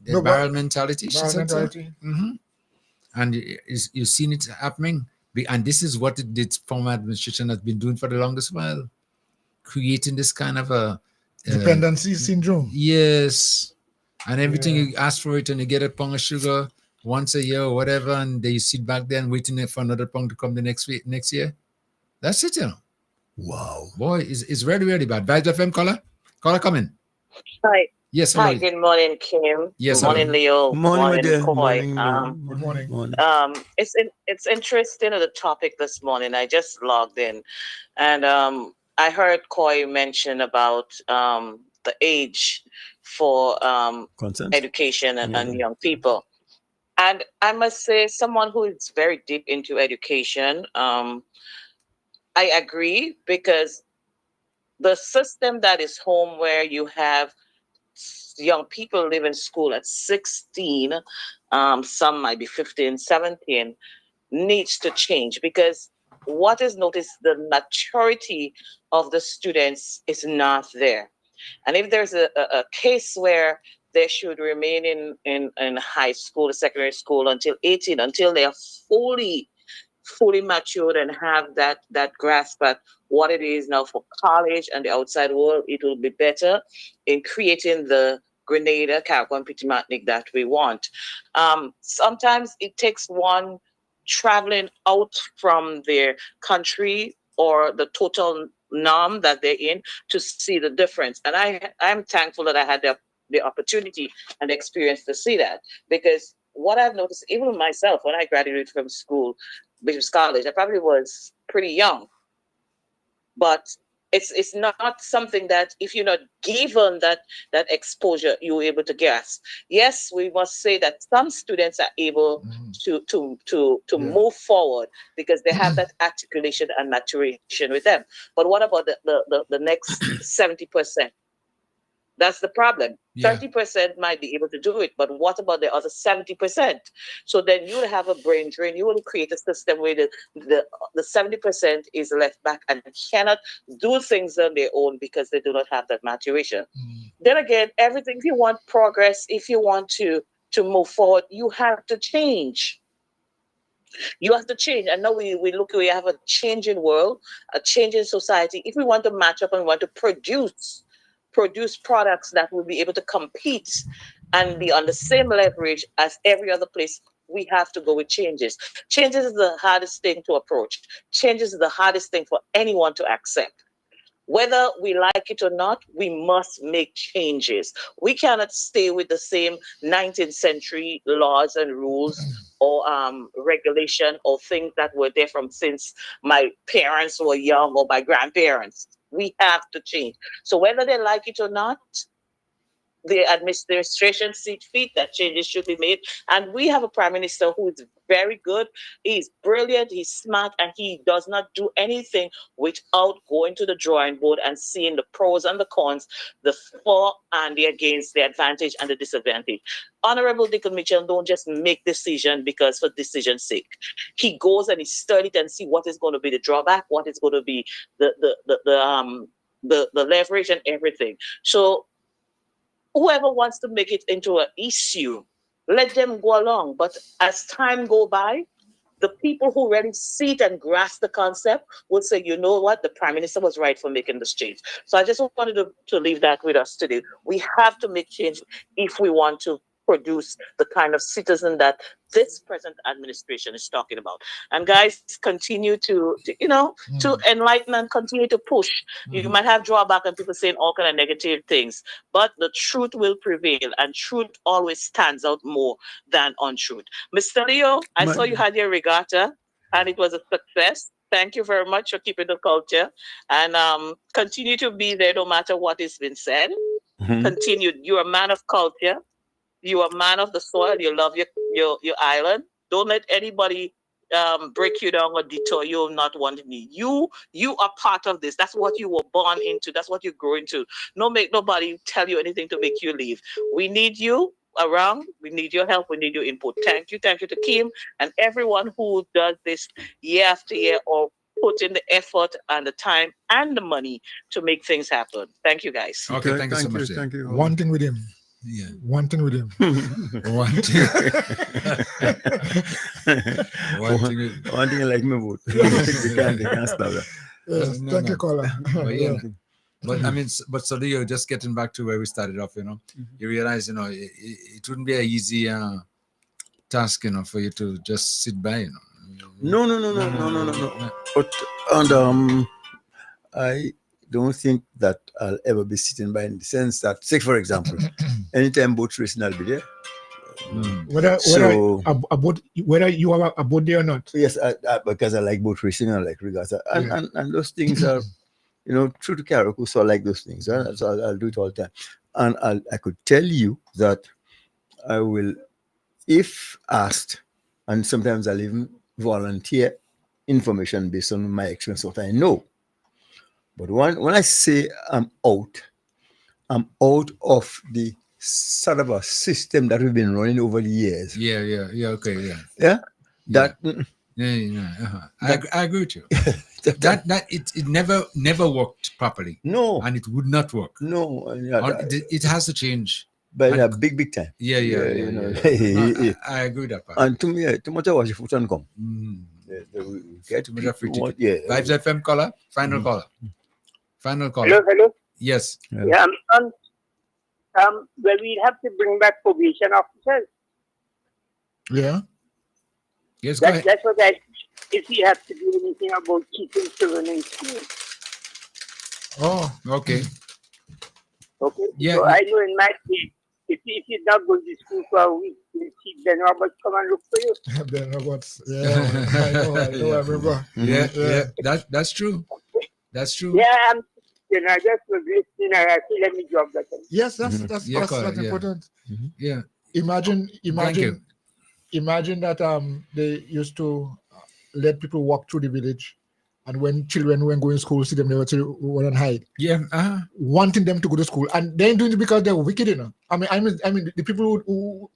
The barrel mentality, she said so. And you've seen it happening. And this is what the former administration has been doing for the longest while. Creating this kind of a dependency syndrome. Yes. And everything you ask for it and you get a pound of sugar once a year or whatever, and then you sit back there and waiting for another pound to come the next year. That's it, Wow. Boy, it's really, really bad. Vibes FM caller? Caller, come in. Hi. Yes, hi. Good morning, Kim. Yes, good morning, Leo. Good morning, Good morning, morning, Good morning. It's interesting the topic this morning. I just logged in, and I heard Koi mention about the age for education and young people. And I must say, someone who is very deep into education, I agree, because the system that is home where you have young people live in school at 16, some might be 15, 17, needs to change, because what is noticed, the maturity of the students is not there. And if there's a case where they should remain in high school, secondary school until 18, until they are fully matured and have that grasp at what it is now for college and the outside world, it will be better in creating the Grenada, Carriacou, and Petit Martinique that we want. Sometimes it takes one traveling out from their country or the total norm that they're in to see the difference. And I'm thankful that I had the opportunity and the experience to see that, because what I've noticed, even myself, when I graduated from school, Bishop's College, I probably was pretty young, but it's not something that if you're not given that exposure, you're able to grasp. Yes, we must say that some students are able to move forward because they have that articulation and maturation with them. But what about the next 70%? That's the problem. 30% might be able to do it, but what about the other 70%? So then you will have a brain drain. You will create a system where the 70% is left back and cannot do things on their own because they do not have that maturation. Then again, everything, if you want progress, if you want to move forward, you have to change. You have to change. And now we have a changing world, a changing society. If we want to match up and want to produce products that will be able to compete and be on the same leverage as every other place, we have to go with changes. Changes is the hardest thing to approach. Changes is the hardest thing for anyone to accept. Whether we like it or not, we must make changes. We cannot stay with the same 19th century laws and rules or regulation or things that were there from since my parents were young or my grandparents. We have to change. So whether they like it or not, the administration sees fit that changes should be made. And we have a prime minister who is very good. He's brilliant, he's smart, and he does not do anything without going to the drawing board and seeing the pros and the cons, the for and the against, the advantage and the disadvantage. Honorable Dickon Mitchell don't just make decision because for decision's sake. He goes and he studies and see what is going to be the drawback, what is going to be the leverage and everything. So whoever wants to make it into an issue, let them go along. But as time go by, the people who really see it and grasp the concept will say, you know what, the Prime Minister was right for making this change. So I just wanted to leave that with us today. We have to make change if we want to produce the kind of citizen that this present administration is talking about. And guys, continue to to enlighten and continue to push. You might have drawback and people saying all kind of negative things, but the truth will prevail, and truth always stands out more than untruth. Mr. Leo, I saw you had your regatta and it was a success. Thank you very much for keeping the culture, and continue to be there no matter what has been said. Continue. You're a man of culture. You're a man of the soil. You love your island. Don't let anybody break you down or detour you of not wanting me. You are part of this. That's what you were born into. That's what you grow into. Don't make nobody tell you anything to make you leave. We need you around. We need your help. We need your input. Thank you to Kim and everyone who does this year after year or put in the effort and the time and the money to make things happen. Thank you, guys. Okay, thank you so much. Thank you. One thing with him. Yeah. One thing with him. One thing. One thing I like me about. They can't stop that. Yes, thank you, caller. But I mean, but so you're just getting back to where we started off, you realize, it wouldn't be an easy task, for you to just sit by, No. But and I don't think that I'll ever be sitting by in the sense that, say for example, anytime boat racing, I'll be there. Whether you are a boat there or not. Yes, because I like boat racing, I like regatta, and those things are, true to Carriacou, so I like those things. Right? So I'll do it all the time, and I could tell you that I will, if asked, and sometimes I'll even volunteer information based on my experience, what I know. But when I say I'm out of the sort of a system that we've been running over the years. Okay. That. I agree with you. that it never worked properly. No, and it would not work. No, it has to change. But a big time. Yeah. I agree with that part. And to me, too much was your foot and come. Get too much free ticket. Vibes FM caller, final caller. Hello. Yes. Yeah, well, we have to bring back probation officers. Yeah. Yes, go ahead. That's what if you have to do anything about keeping children in school. Oh, okay. Okay. Yeah. So I know in my case, if you're not going to school for a week, you see Ben Roberts come and look for you. Ben Roberts. Yeah. I know, I remember. Yeah. That's true. That's true. Yeah, I just was listening and I feel let me drop that. Yes, that's important. Yeah. Imagine that they used to let people walk through the village, and when children were going to school, see them, they would run and hide. Yeah. Wanting them to go to school, and they're doing it because they're wicked, I mean, the people who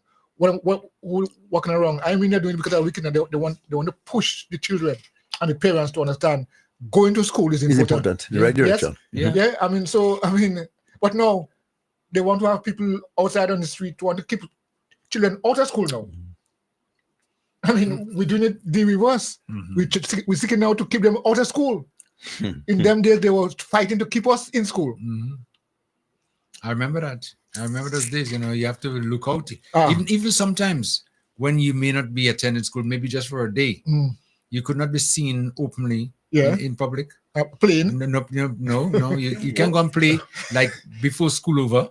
walking around, they're doing it because they're wicked, and they want to push the children and the parents to understand going to school is important. The right direction. Yes. Yeah. But now they want to have people outside on the street to want to keep children out of school now. We're doing it the reverse. We're seeking now to keep them out of school. In them days, they were fighting to keep us in school. I remember that. I remember those days. You have to look out. Even sometimes when you may not be attending school, maybe just for a day, you could not be seen openly in public. Playing? No. You can't go and play like before school over.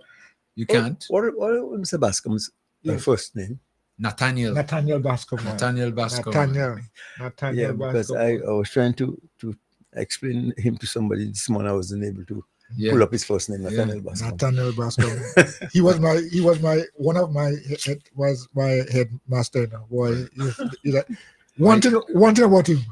You can't. What was Mr. Bascom's first name? Nathaniel Bascom. Nathaniel Bascom. Nathaniel because Bascom. I was trying to explain him to somebody this morning. I wasn't able to pull up his first name, Nathaniel Bascom. Nathaniel Bascom. he was my headmaster. Boy, he's like, one thing about him.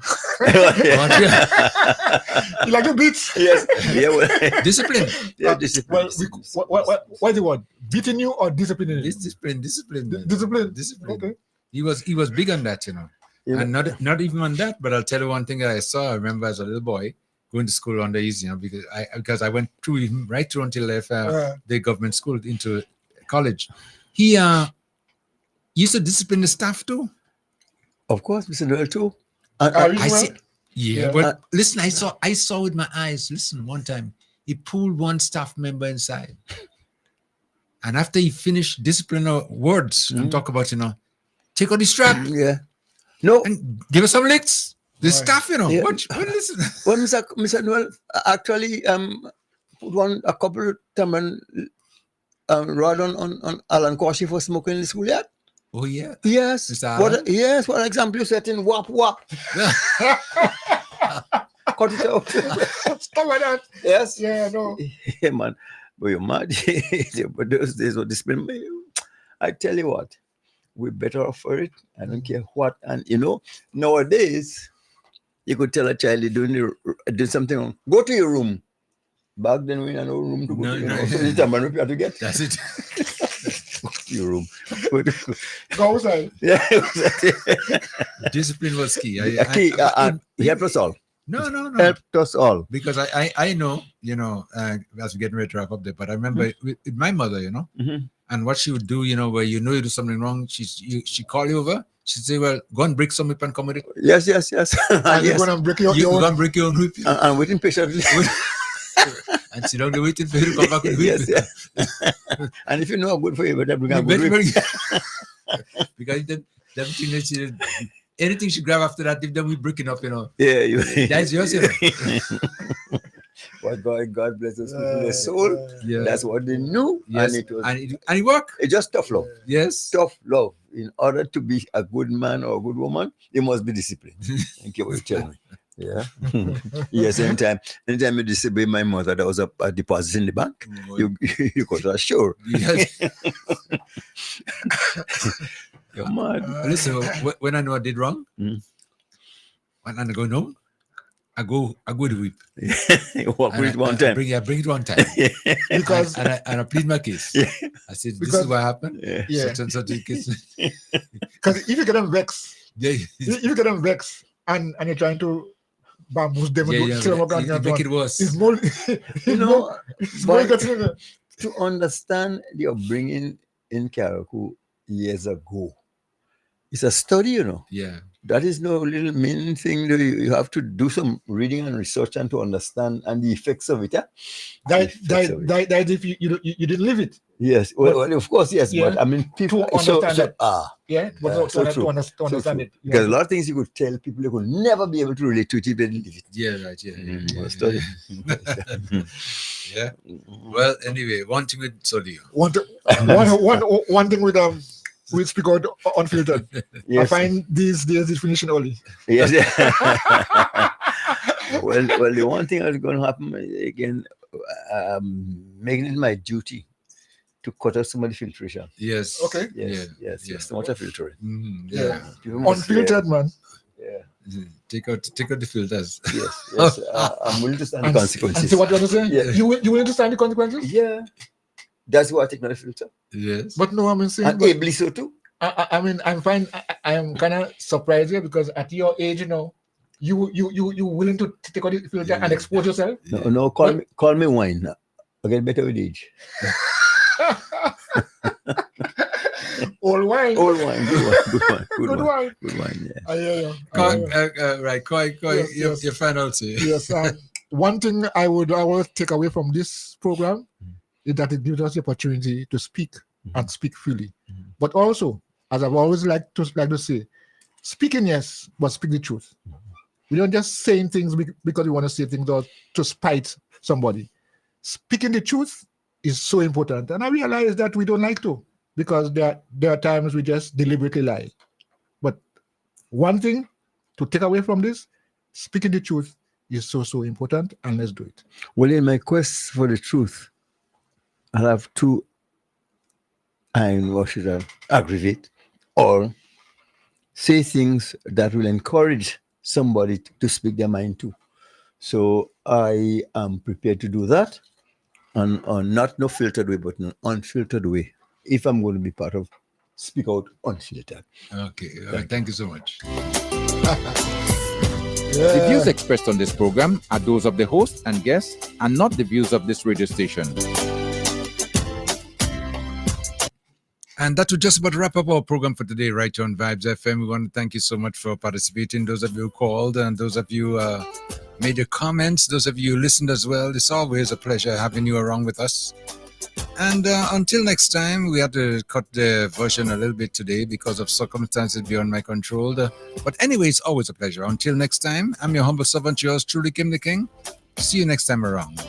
You like the beats? Yes. Yeah. Discipline. Yeah, discipline. What do you want? Beating you or disciplining you? Discipline. Discipline. Okay. He was big on that, Yeah. And not even on that, but I'll tell you one thing that I saw. I remember as a little boy going to school on the easy, because I went through him right through until I left the government school into college. He used to discipline the staff too. Of course, Mr. Noel too. I see. Yeah, but listen, I saw with my eyes. Listen, one time he pulled one staff member inside, And after he finished discipline words and talk about, take out the strap. Yeah. No. And give us some licks. The staff, Yeah. what listen. Well, Mr. Noel, actually, put a couple of time rod on Alan Corsi for smoking in the schoolyard. Oh, yeah. Yes. Mr. Alan? What example you set in wap. Cut it out. Stop with that. Yes. Yeah, no. Yeah, man. But you're mad. But those days were discipline. I tell you what, we're better off for it. I don't care what. And nowadays, you could tell a child you're doing something wrong. Go to your room. Back then, we had no room to go to. So the time you have to get. That's it. Go to your room. Go outside. Yeah. Discipline was key. He helped us all. No. Helped us all. Because I know, as we're getting ready to wrap up there, but I remember with my mother, and what she would do, where you do something wrong, she call you over. She'd say, well, go and break some whip and come with it. Yes. And you're going to break your You're own. going to break your own whip. And waiting patiently. And sit down there waiting for you to come back with the whip. Yes. And if you know how good for you, better bring a good whip. Because them things anything she grab after that, if them we breaking up, Yeah. That's yours, Well, God bless us with their soul. Yeah. That's what they knew. Yes. And it worked. It's just tough love. Yes. Tough love. In order to be a good man or a good woman, you must be disciplined. Thank you for telling me. Yeah. Yes, anytime you disobey my mother, that was a deposit in the bank. You got to assure. Yes. You're mad. Listen, when I know I did wrong, when I go home, I go to the whip. You walk with it one time. Bring it one time. Because and I plead my case. Yeah. I said, this is what happened. Yeah. Such and such a case. Because if you get them vexed, if you get them vexed and you're trying to bamboozle them, make it worse. It's more, to understand the upbringing in Karaku years ago, it's a study, Yeah. That is no little mean thing. You have to do some reading and research and to understand and the effects of it. Yeah? That if you didn't live it. Yes, well, of course, yes. Yeah. But I mean, people To understand that. Yeah, but so to true. understand it. Yeah. Because a lot of things you could tell people they could never be able to relate to it if they didn't live it. Yeah, right. Yeah. Study. Yeah. Well, anyway, one thing with Solio. One thing with Speak Out Unfiltered. Yes. I find these days is finishing early. Yes. Well, the one thing that's going to happen again, making it my duty to cut out some of the filtration. Yes. Okay. Yes. So much of filtering. Yeah. Unfiltered, man. Yeah. Take out the filters. Yes. I'm willing to stand the consequences. And see what you want to say? Yeah. You willing to stand the consequences? Yeah. That's why I take another filter. Yes. But no, I'm saying. And ably so too. I mean, I'm fine. I'm kind of surprised here because at your age, you willing to take out the filter and expose yourself? No. Call me wine. I get better with age. Old wine. Good wine. Yeah. I hear you. Right, Koi, Yes. your final say. Yes. One thing I would take away from this program is that it gives us the opportunity to speak and speak freely. But also, as I've always like to say, speaking yes, but speak the truth. We don't just saying things because we want to say things or to spite somebody. Speaking the truth is so important. And I realize that we don't like to because there are times we just deliberately lie. But one thing to take away from this, speaking the truth is so important, and let's do it. Well, in my quest for the truth, I'll have to aggravate or say things that will encourage somebody to speak their mind too. So I am prepared to do that on not no filtered way, but an unfiltered way, if I'm going to be part of Speak Out Unfiltered. Okay. Thank you so much. The views expressed on this program are those of the host and guests and not the views of this radio station. And that will just about wrap up our program for today, right here on Vibes FM. We want to thank you so much for participating. Those of you who called and those of you made your comments, those of you who listened as well. It's always a pleasure having you around with us. And until next time, we had to cut the version a little bit today because of circumstances beyond my control. But anyway, it's always a pleasure. Until next time, I'm your humble servant, yours truly, Kim the King. See you next time around.